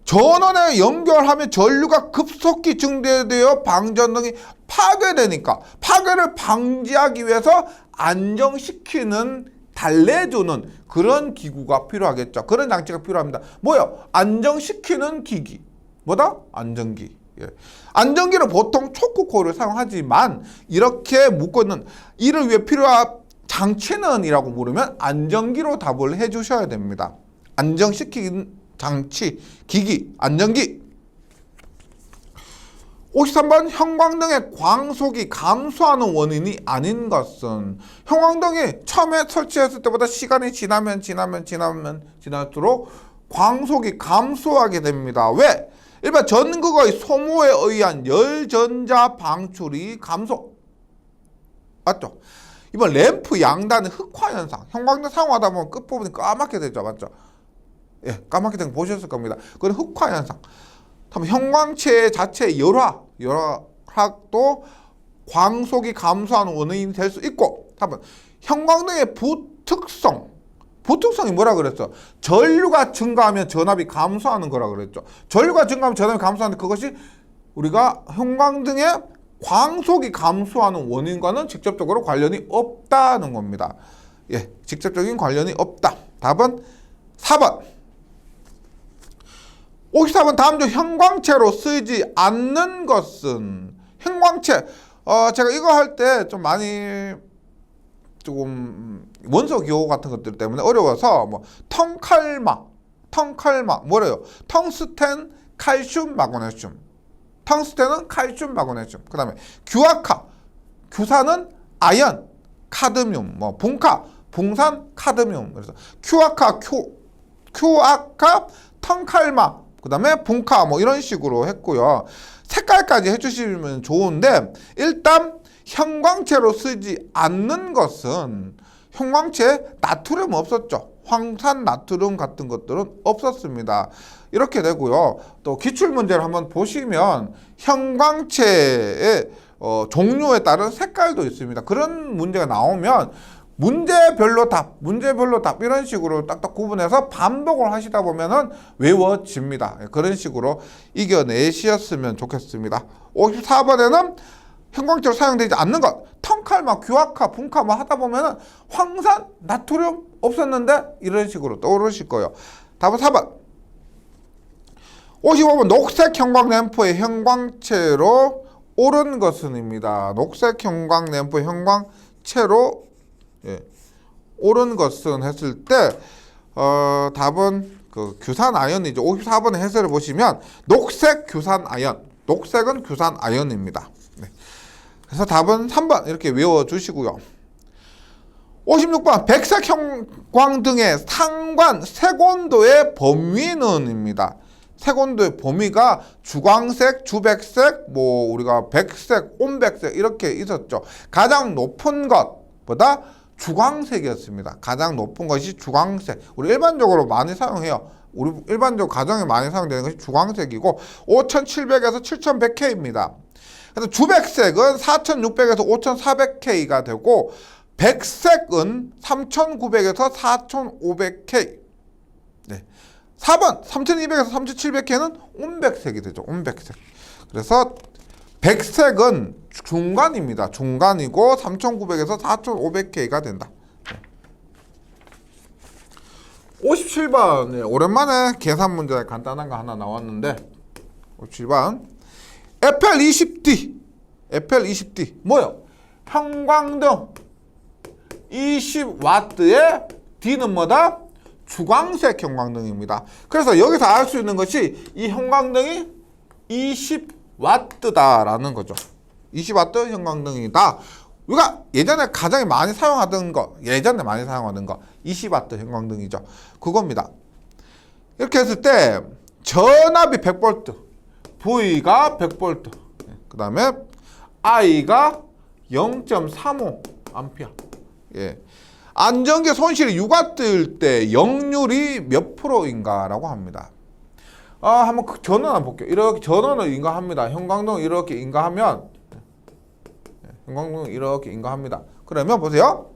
전원에 연결하면 전류가 급속히 증대되어 방전등이 파괴되니까 파괴를 방지하기 위해서 안정시키는, 달래주는 그런 기구가 필요하겠죠. 그런 장치가 필요합니다. 뭐요? 안정시키는 기기. 뭐다? 안정기. 예. 안정기는 보통 초크코일을 사용하지만 이렇게 묶고 있는, 이를 위해 필요한 장치는 이라고 물으면 안정기로 답을 해주셔야 됩니다. 안정시키는 장치, 기기, 안정기. 53번. 형광등의 광속이 감소하는 원인이 아닌 것은, 형광등이 처음에 설치했을 때보다 시간이 지날수록 광속이 감소하게 됩니다. 왜? 일반 전극의 소모에 의한 열전자 방출이 감소. 맞죠? 이번 램프 양단의 흑화 현상, 형광등 사용하다 보면 끝부분이 까맣게 되죠. 맞죠? 예, 까맣게 되는 거 보셨을 겁니다. 그건 흑화 현상. 형광체 자체의 열화학도 광속이 감소하는 원인이 될 수 있고, 형광등의 부특성이 뭐라 그랬어? 전류가 증가하면 전압이 감소하는 거라 그랬죠. 전류가 증가하면 전압이 감소하는데 그것이 우리가 형광등의 광속이 감소하는 원인과는 직접적으로 관련이 없다는 겁니다. 예, 직접적인 관련이 없다. 답은 4번. 54번. 다음 중 형광체로 쓰이지 않는 것은, 형광체, 제가 이거 할 때 좀 많이 조금 원소 기호 같은 것들 때문에 어려워서, 텅칼마, 뭐래요? 텅스텐, 칼슘, 마그네슘. 텅스텐은 칼슘, 마그네슘. 그 다음에 규아카, 규산은 아연, 카드뮴, 분카, 붕산, 카드뮴. 그래서 큐아카, 텅칼마, 그 다음에 분카, 이런 식으로 했고요. 색깔까지 해주시면 좋은데, 일단 형광체로 쓰지 않는 것은, 형광체에 나트륨 없었죠. 황산 나트륨 같은 것들은 없었습니다. 이렇게 되고요. 또 기출문제를 한번 보시면 형광체의 종류에 따른 색깔도 있습니다. 그런 문제가 나오면 문제별로 답, 문제별로 답 이런 식으로 딱딱 구분해서 반복을 하시다 보면은 외워집니다. 그런 식으로 이겨내셨으면 좋겠습니다. 54번에는 형광체로 사용되지 않는 것, 턴칼막, 규화카, 분카 하다 보면은 황산, 나트륨 없었는데 이런 식으로 떠오르실 거예요. 답은 4번. 55번 녹색 형광 램프의 형광체로 오른 것은입니다. 녹색 형광 램프 형광체로 오른 것은 했을 때 답은 그 규산아연이죠. 54번의 해설을 보시면 녹색 규산아연, 녹색은 규산아연입니다. 그래서 답은 3번 이렇게 외워주시고요. 56번 백색 형광 등의 상관 색온도의 범위는입니다. 색온도의 범위가 주광색, 주백색, 우리가 백색, 온백색 이렇게 있었죠. 가장 높은 것보다 주광색이었습니다. 가장 높은 것이 주광색. 우리 일반적으로 많이 사용해요. 우리 일반적으로 가정에 많이 사용되는 것이 주광색이고 5700에서 7100K입니다. 그래서 주백색은 4600에서 5400K가 되고 백색은 3900에서 4500K. 네. 4번 3200에서 3700K는 온백색이 되죠. 온백색. 그래서 백색은 중간입니다. 중간이고 3900에서 4500K가 된다. 57번 네, 오랜만에 계산 문제 간단한 거 하나 나왔는데 57번 FL20D 뭐요? 형광등 20W의 D는 뭐다? 주광색 형광등입니다. 그래서 여기서 알 수 있는 것이 이 형광등이 20W다라는 거죠. 20W 형광등이다. 우리가 예전에 가장 많이 사용하던 거, 20W 형광등이죠. 그겁니다. 이렇게 했을 때 전압이 100V, V가 100V, 그 다음에 I가 0.35A. 예. 안전기 손실이 6W일 때 역률이 몇 프로인가라고 합니다. 한번 전원 한번 볼게요. 이렇게 전원을 인가합니다. 형광등 이렇게 인가하면 형광등 이렇게 인가합니다. 그러면 보세요.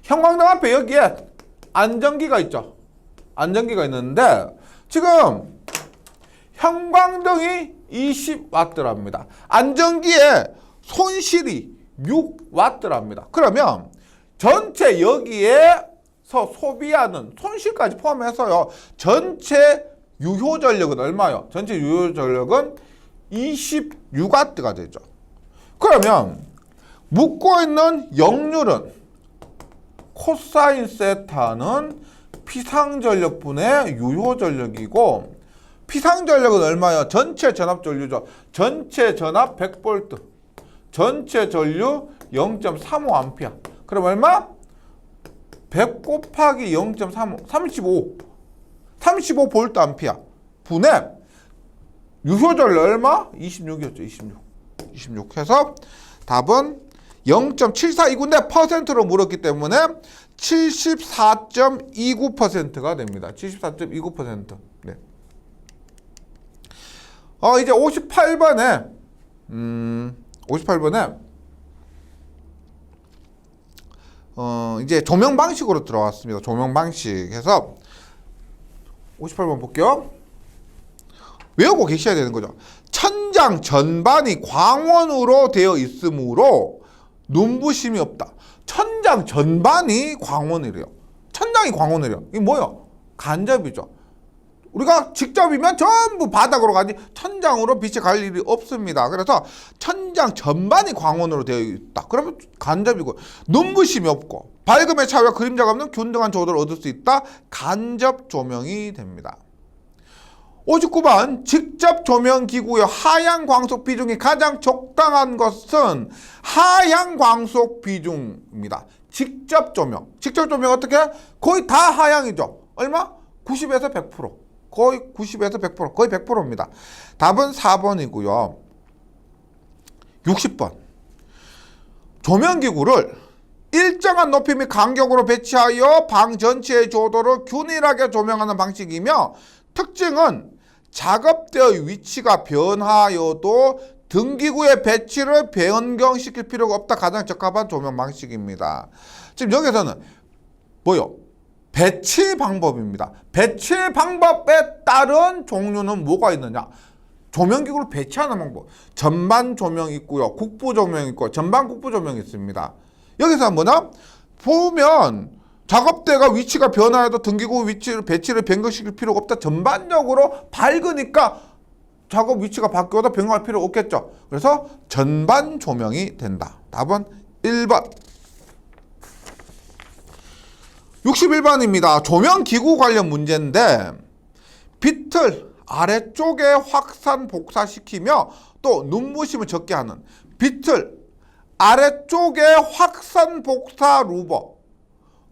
형광등 앞에 여기에 안전기가 있죠. 안전기가 있는데 지금 형광등이 20W랍니다. 안전기에 손실이 6W랍니다. 그러면 전체 여기에서 소비하는 손실까지 포함해서요. 전체 유효 전력은 얼마요? 전체 유효 전력은 26W가 되죠. 그러면 묻고 있는 역률은 코사인 세타는 피상전력분의 유효 전력이고 피상전력은 얼마요? 전체 전압 전류죠. 전체 전압 100V, 전체 전류 0.35A. 그럼 얼마? 100 곱하기 0.35, 35V 암페어 분의 유효 전력 얼마? 26이었죠. 26 해서 답은 0.742인데 퍼센트로 물었기 때문에 74.29%가 됩니다. 74.29%. 네. 이제 58번에 이제 조명 방식으로 들어왔습니다. 조명 방식 해서 58번 볼게요. 외우고 계셔야 되는 거죠. 천장 전반이 광원으로 되어 있으므로 눈부심이 없다. 천장 전반이 광원이래요. 천장이 광원이래요. 이게 뭐예요? 간접이죠. 우리가 직접이면 전부 바닥으로 가지 천장으로 빛이 갈 일이 없습니다. 그래서 천장 전반이 광원으로 되어 있다. 그러면 간접이고 눈부심이 없고 밝음의 차이와 그림자가 없는 균등한 조도를 얻을 수 있다. 간접 조명이 됩니다. 59번 직접 조명 기구의 하향 광속 비중이 가장 적당한 것은 하향 광속 비중입니다. 직접 조명 어떻게? 거의 다 하향이죠. 얼마? 90에서 100%. 거의 90에서 100%, 거의 100%입니다. 답은 4번이고요. 60번. 조명기구를 일정한 높이 및 간격으로 배치하여 방 전체의 조도를 균일하게 조명하는 방식이며 특징은 작업대의 위치가 변하여도 등기구의 배치를 변경시킬 필요가 없다. 가장 적합한 조명 방식입니다. 지금 여기서는 뭐요? 배치 방법입니다. 배치 방법에 따른 종류는 뭐가 있느냐? 조명기구를 배치하는 방법. 전반 조명이 있고요. 국부 조명이 있고 전반 국부 조명이 있습니다. 여기서 뭐냐? 보면 작업대가 위치가 변화해도 등기구 위치를 배치를 변경시킬 필요가 없다. 전반적으로 밝으니까 작업 위치가 바뀌어도 변경할 필요 없겠죠. 그래서 전반 조명이 된다. 답은 1번. 61번입니다. 조명기구 관련 문제인데 빛을 아래쪽에 확산 복사시키며 또 눈부심을 적게 하는 빛을 아래쪽에 확산 복사 루버.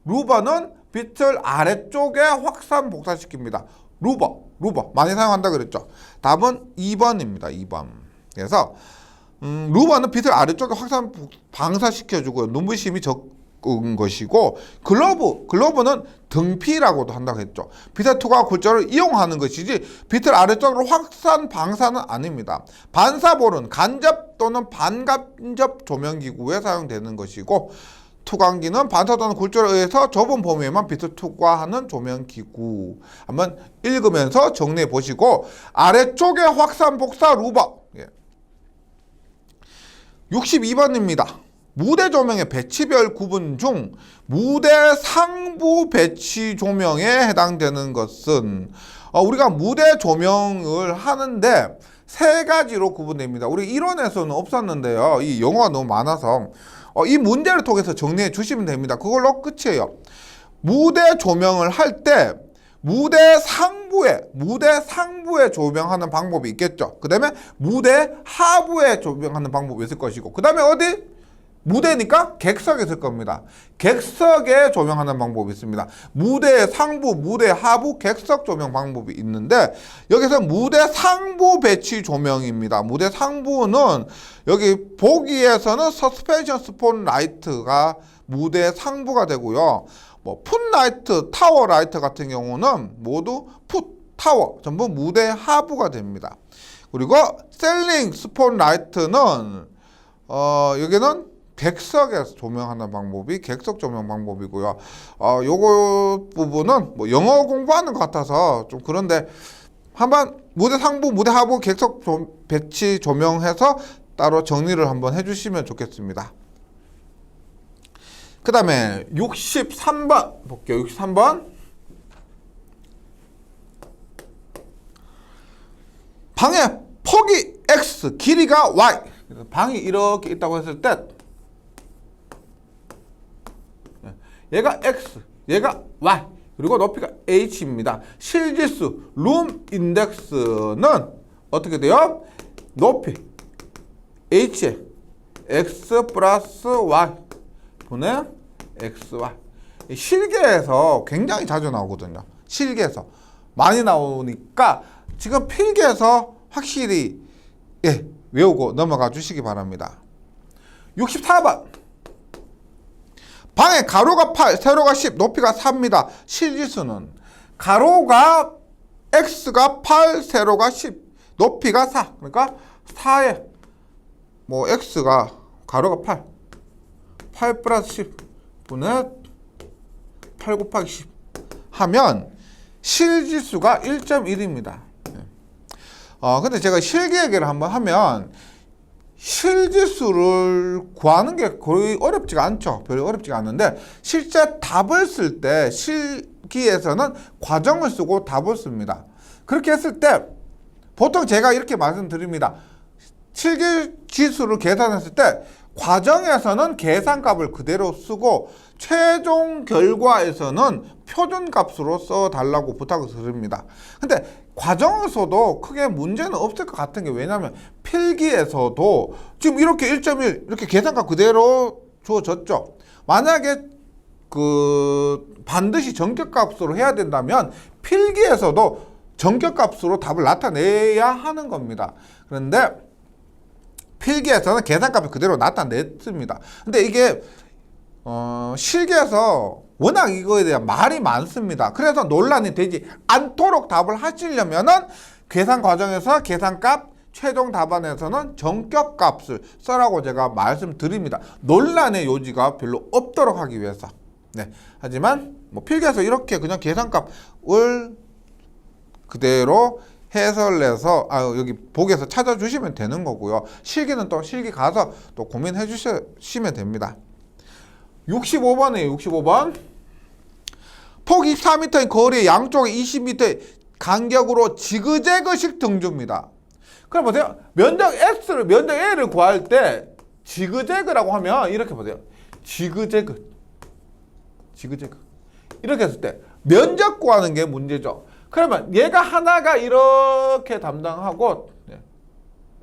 루버는 빛을 아래쪽에 확산 복사시킵니다. 루버 많이 사용한다 그랬죠. 답은 2번입니다. 2번. 그래서 루버는 빛을 아래쪽에 확산 방사시켜주고요. 눈부심이 적은 것이고 글로브는 등피라고도 한다고 했죠. 빛의 투과 굴절을 이용하는 것이지 빛을 아래쪽으로 확산 방사는 아닙니다. 반사볼은 간접 또는 반간접 조명기구에 사용되는 것이고 투광기는 반사 또는 굴절에 의해서 좁은 범위에만 빛을 투과하는 조명기구. 한번 읽으면서 정리해 보시고 아래쪽에 확산 복사 루버. 62번입니다. 무대 조명의 배치별 구분 중 무대 상부 배치 조명에 해당되는 것은 우리가 무대 조명을 하는데 세 가지로 구분됩니다. 우리 이론에서는 없었는데요. 이 영어가 너무 많아서 이 문제를 통해서 정리해 주시면 됩니다. 그걸로 끝이에요. 무대 조명을 할 때 무대 상부에 조명하는 방법이 있겠죠. 그 다음에 무대 하부에 조명하는 방법이 있을 것이고 그 다음에 어디? 무대니까 객석에 있을 겁니다. 객석에 조명하는 방법이 있습니다. 무대 상부, 무대 하부, 객석 조명 방법이 있는데 여기서 무대 상부 배치 조명입니다. 무대 상부는 여기 보기에서는 서스펜션 스포트라이트가 무대 상부가 되고요. 뭐 풋라이트, 타워 라이트 같은 경우는 모두 타워 전부 무대 하부가 됩니다. 그리고 셀링 스포트라이트는 여기는 객석에서 조명하는 방법이 객석 조명 방법이고요. 요거 부분은 뭐 영어 공부하는 것 같아서 좀 그런데 한번 무대 상부, 무대 하부, 객석 배치 조명해서 따로 정리를 한번 해주시면 좋겠습니다. 그 다음에 63번 볼게요. 63번. 방의 폭이 X, 길이가 Y. 방이 이렇게 있다고 했을 때 얘가 X, 얘가 Y, 그리고 높이가 H입니다. 실지수, 룸 인덱스는 어떻게 돼요? 높이 H에 X 플러스 Y 분의 XY. 실계에서 굉장히 자주 나오거든요. 실계에서 많이 나오니까 지금 필기에서 확실히 외우고 넘어가 주시기 바랍니다. 64번. 방의 가로가 8, 세로가 10, 높이가 4입니다. 실지수는 가로가 X가 8, 세로가 10, 높이가 4. 그러니까 4에 뭐 X가 가로가 8 플러스 10 분의 8 곱하기 10 하면 실지수가 1.1입니다. 근데 제가 실기 얘기를 한번 하면 실지수를 구하는 게 거의 어렵지가 않죠. 별로 어렵지가 않은데 실제 답을 쓸 때 실기에서는 과정을 쓰고 답을 씁니다. 그렇게 했을 때 보통 제가 이렇게 말씀드립니다. 실기지수를 계산했을 때 과정에서는 계산값을 그대로 쓰고 최종 결과에서는 표준값으로 써달라고 부탁을 드립니다. 근데 과정에서도 크게 문제는 없을 것 같은 게 왜냐하면 필기에서도 지금 이렇게 1.1 이렇게 계산값 그대로 주어졌죠. 만약에 반드시 전격값으로 해야 된다면 필기에서도 전격값으로 답을 나타내야 하는 겁니다. 그런데 필기에서는 계산값을 그대로 나타냈습니다. 근데 이게 실기에서 워낙 이거에 대한 말이 많습니다. 그래서 논란이 되지 않도록 답을 하시려면은 계산 과정에서 계산값 최종 답안에서는 정격값을 써라고 제가 말씀드립니다. 논란의 여지가 별로 없도록 하기 위해서. 네. 하지만 뭐 필기에서 이렇게 그냥 계산값을 그대로 해설해서 여기 보기에서 찾아주시면 되는 거고요. 실기는 또 실기 가서 또 고민해 주시면 됩니다. 65번이에요. 65번. 폭 24m인 거리 양쪽에 20m의 간격으로 지그재그식 등주입니다. 그럼 보세요. 면적 A를 구할 때 지그재그라고 하면 이렇게 보세요. 지그재그. 이렇게 했을 때 면적 구하는 게 문제죠. 그러면 얘가 하나가 이렇게 담당하고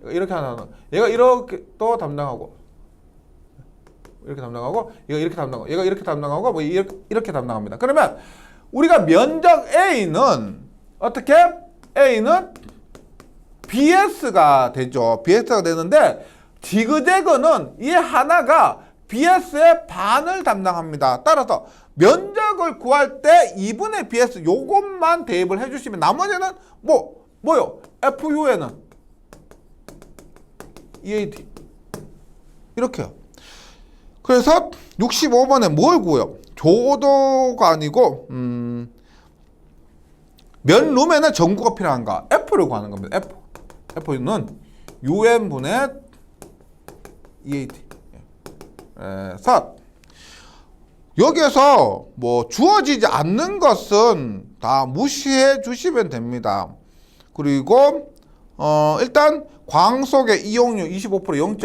이렇게 하나는 얘가 이렇게 또 담당하고 이렇게 담당하고 얘가 이렇게 담당하고 얘가 이렇게 담당하고 뭐 이렇게 담당합니다. 그러면 우리가 면적 A는 어떻게? A는 BS가 되죠. BS가 되는데 지그재그는 이 하나가 BS의 반을 담당합니다. 따라서 면적을 구할 때 2분의 BS 요것만 대입을 해주시면 나머지는 뭐요? FU에는 EAD 이렇게요. 그래서 65번에 뭘 구해요? 조도가 아니고 몇 룸에는 전구가 필요한가? F를 구하는 겁니다. F는 UN분의 EAD. 그래서 여기에서 뭐 주어지지 않는 것은 다 무시해 주시면 됩니다. 그리고 일단 광속의 이용률 25%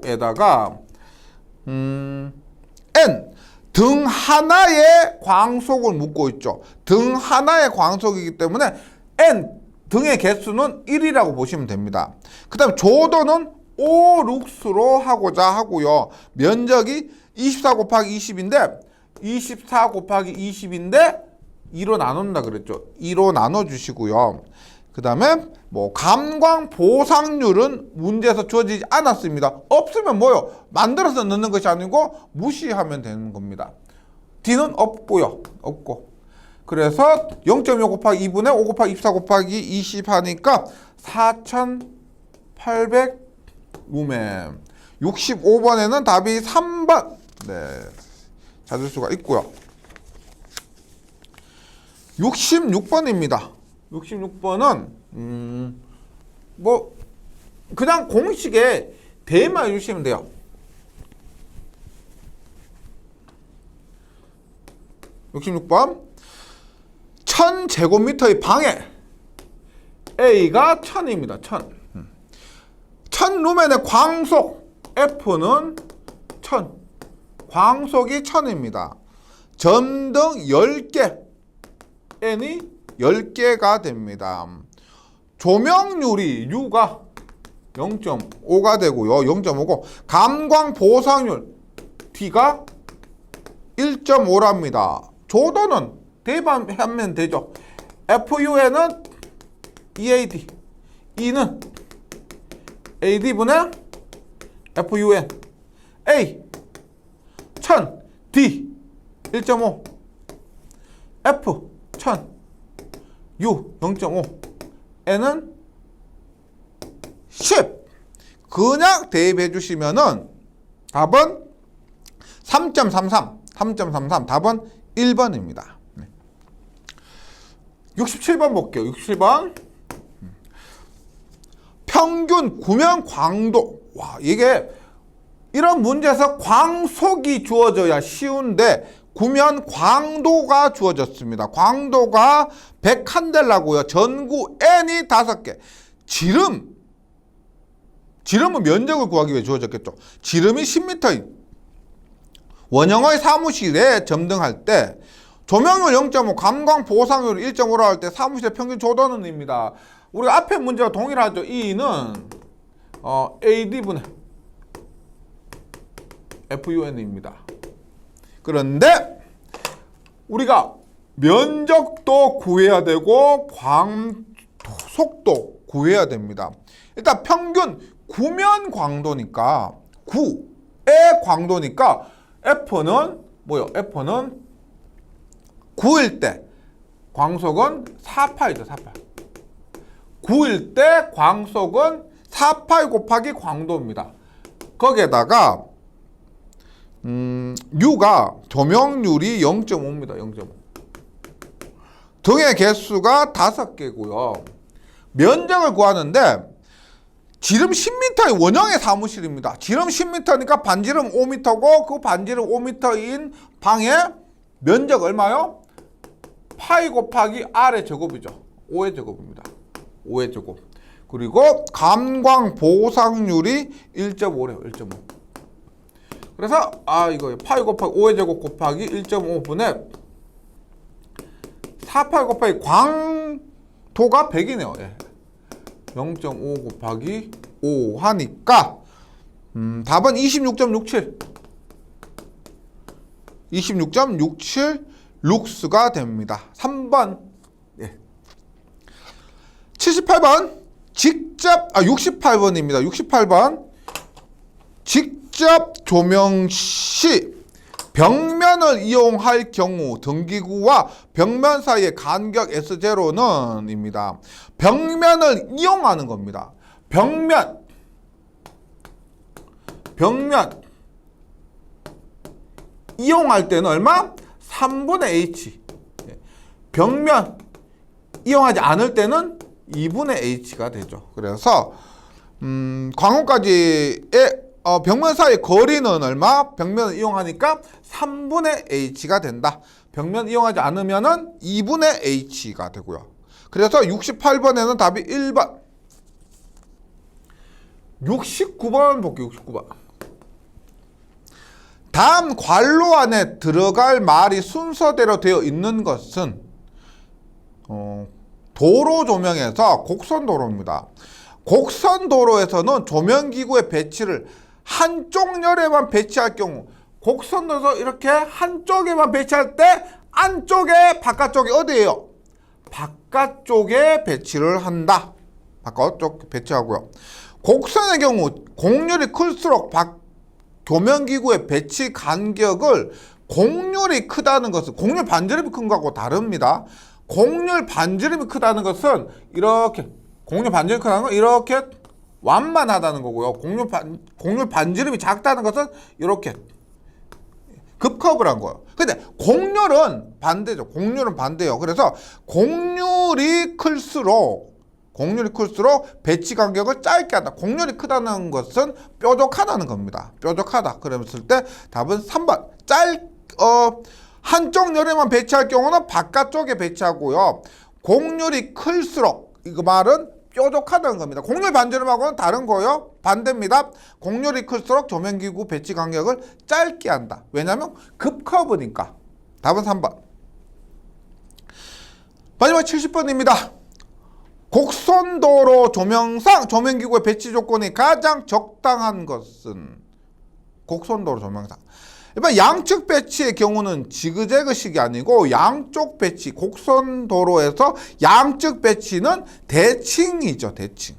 0.25에다가 N 등 하나의 광속을 묻고 있죠. 등 하나의 광속이기 때문에 N 등의 개수는 1이라고 보시면 됩니다. 그 다음에 조도는 5룩스로 하고자 하고요. 면적이 24 곱하기 20인데 24 곱하기 20인데 2로 나눈다 그랬죠. 2로 나눠주시고요. 그 다음에 뭐 감광 보상률은 문제에서 주어지지 않았습니다. 없으면 뭐요? 만들어서 넣는 것이 아니고 무시하면 되는 겁니다. D는 없고요. 없고. 그래서 0.5 곱하기 2분의 5 곱하기 24 곱하기 20 하니까 4,800 루멘. 65번에는 답이 3번. 네. 찾을 수가 있고요. 66번입니다. 66번은 뭐 그냥 공식에 대만 해주시면 돼요. 66번 1000제곱미터의 방에 A가 1000입니다. 1000 루멘의 광속 F는 1000 광속이 1000입니다. 점등 10개 N이 10개가 됩니다. 조명률이 U가 0.5가 되고요. 0.5고 감광 보상률 D가 1.5랍니다. 조도는 대입하면 되죠. FU에는 EAD, E는 AD분의 FUN, A 1000, D 1.5, F 1000, U 0.5, N은 10. 그냥 대입해 주시면은 답은 3.33 답은 1번입니다. 67번 볼게요. 67번 평균 구면 광도. 와, 이게 이런 문제에서 광속이 주어져야 쉬운데 구면 광도가 주어졌습니다. 광도가 100칸델라고요. 전구 N이 5개. 지름은 면적을 구하기 위해 주어졌겠죠. 지름이 10m인 원형의 사무실에 점등할 때 조명률 0.5, 감광 보상률 1.5라 할 때 사무실의 평균 조도는 입니다. 우리가 앞에 문제와 동일하죠. E는 AD분의 FUN입니다. 그런데 우리가 면적도 구해야 되고 광속도 구해야 됩니다. 일단 평균 구면 광도니까 9의 광도니까 F는 뭐요? F는 9일 때 광속은 4파이죠. 4파. 9일 때 광속은 4파이 곱하기 광도입니다. 거기에다가 U가 조명률이 0.5입니다. 0.5. 등의 개수가 5개고요. 면적을 구하는데 지름 10m의 원형의 사무실입니다. 지름 10m니까 반지름 5m고 그 반지름 5m인 방의 면적 얼마요? 파이 곱하기 R의 제곱이죠. 5의 제곱입니다. 5의 제곱. 그리고 감광 보상률이 1.5래요. 1.5. 그래서 이거 파이 곱하기 5의 제곱 곱하기 1.5분의 4파이 곱하기 광도가 100이네요. 예. 0.5 곱하기 5 하니까 답은 26.67 26.67 룩스가 됩니다. 3번. 예. 78번 직접 68번입니다. 68번 직접 조명 시 벽면을 이용할 경우 등기구와 벽면 사이의 간격 S0는 입니다. 벽면을 이용하는 겁니다. 벽면 이용할 때는 얼마? 3분의 H. 벽면 이용하지 않을 때는 2분의 H가 되죠. 그래서 광호까지의 벽면 사이의 거리는 얼마? 벽면을 이용하니까 3분의 H가 된다. 벽면 이용하지 않으면은 2분의 H가 되고요. 그래서 68번에는 답이 1번. 69번 볼게요. 69번. 다음 괄호 안에 들어갈 말이 순서대로 되어 있는 것은 도로 조명에서 곡선도로입니다. 곡선도로에서는 조명기구의 배치를 한쪽 열에만 배치할 경우 곡선도로에서 이렇게 한쪽에만 배치할 때 안쪽에 바깥쪽이 어디예요? 바깥쪽에 배치를 한다. 바깥쪽 배치하고요. 곡선의 경우 곡률이 클수록 조명기구의 배치 간격을 곡률이 크다는 것은 곡률 반지름이 큰 거하고 다릅니다. 곡률 반지름이 크다는 것은 이렇게 곡률 반지름이 크다는 건 이렇게 완만하다는 거고요. 곡률 반지름이 작다는 것은 이렇게 급커브란 거예요. 근데 곡률은 반대죠. 곡률은 반대예요. 그래서 곡률이 클수록 배치 간격을 짧게 한다. 곡률이 크다는 것은 뾰족하다는 겁니다. 뾰족하다. 그랬을 때 답은 3번. 한쪽 열에만 배치할 경우는 바깥쪽에 배치하고요. 곡률이 클수록 이 말은 뾰족하다는 겁니다. 곡률 반지름하고는 다른 거요. 반대입니다. 곡률이 클수록 조명기구 배치 간격을 짧게 한다. 왜냐하면 급커브니까. 답은 3번. 마지막 70번입니다. 곡선도로 조명상 조명기구의 배치 조건이 가장 적당한 것은 곡선도로 조명상. 일단 양측 배치의 경우는 지그재그식이 아니고 양쪽 배치, 곡선도로에서 양측 배치는 대칭이죠. 대칭.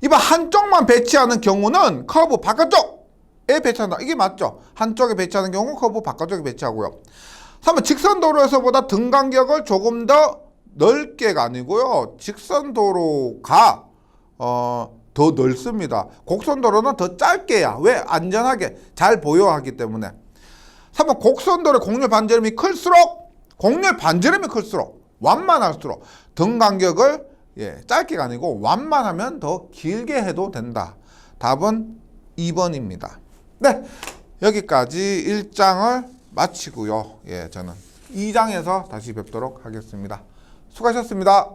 이번 한쪽만 배치하는 경우는 커브 바깥쪽에 배치한다. 이게 맞죠? 한쪽에 배치하는 경우 커브 바깥쪽에 배치하고요. 3번 직선도로에서보다 등 간격을 조금 더 넓게가 아니고요. 직선도로가 더 넓습니다. 곡선도로는 더 짧게 해야. 왜? 안전하게 잘 보여야 하기 때문에. 3번 곡선도로의 곡률 반지름이 클수록 완만할수록 등 간격을 짧게가 아니고 완만하면 더 길게 해도 된다. 답은 2번입니다. 네, 여기까지 1장을 마치고요. 저는 2장에서 다시 뵙도록 하겠습니다. 수고하셨습니다.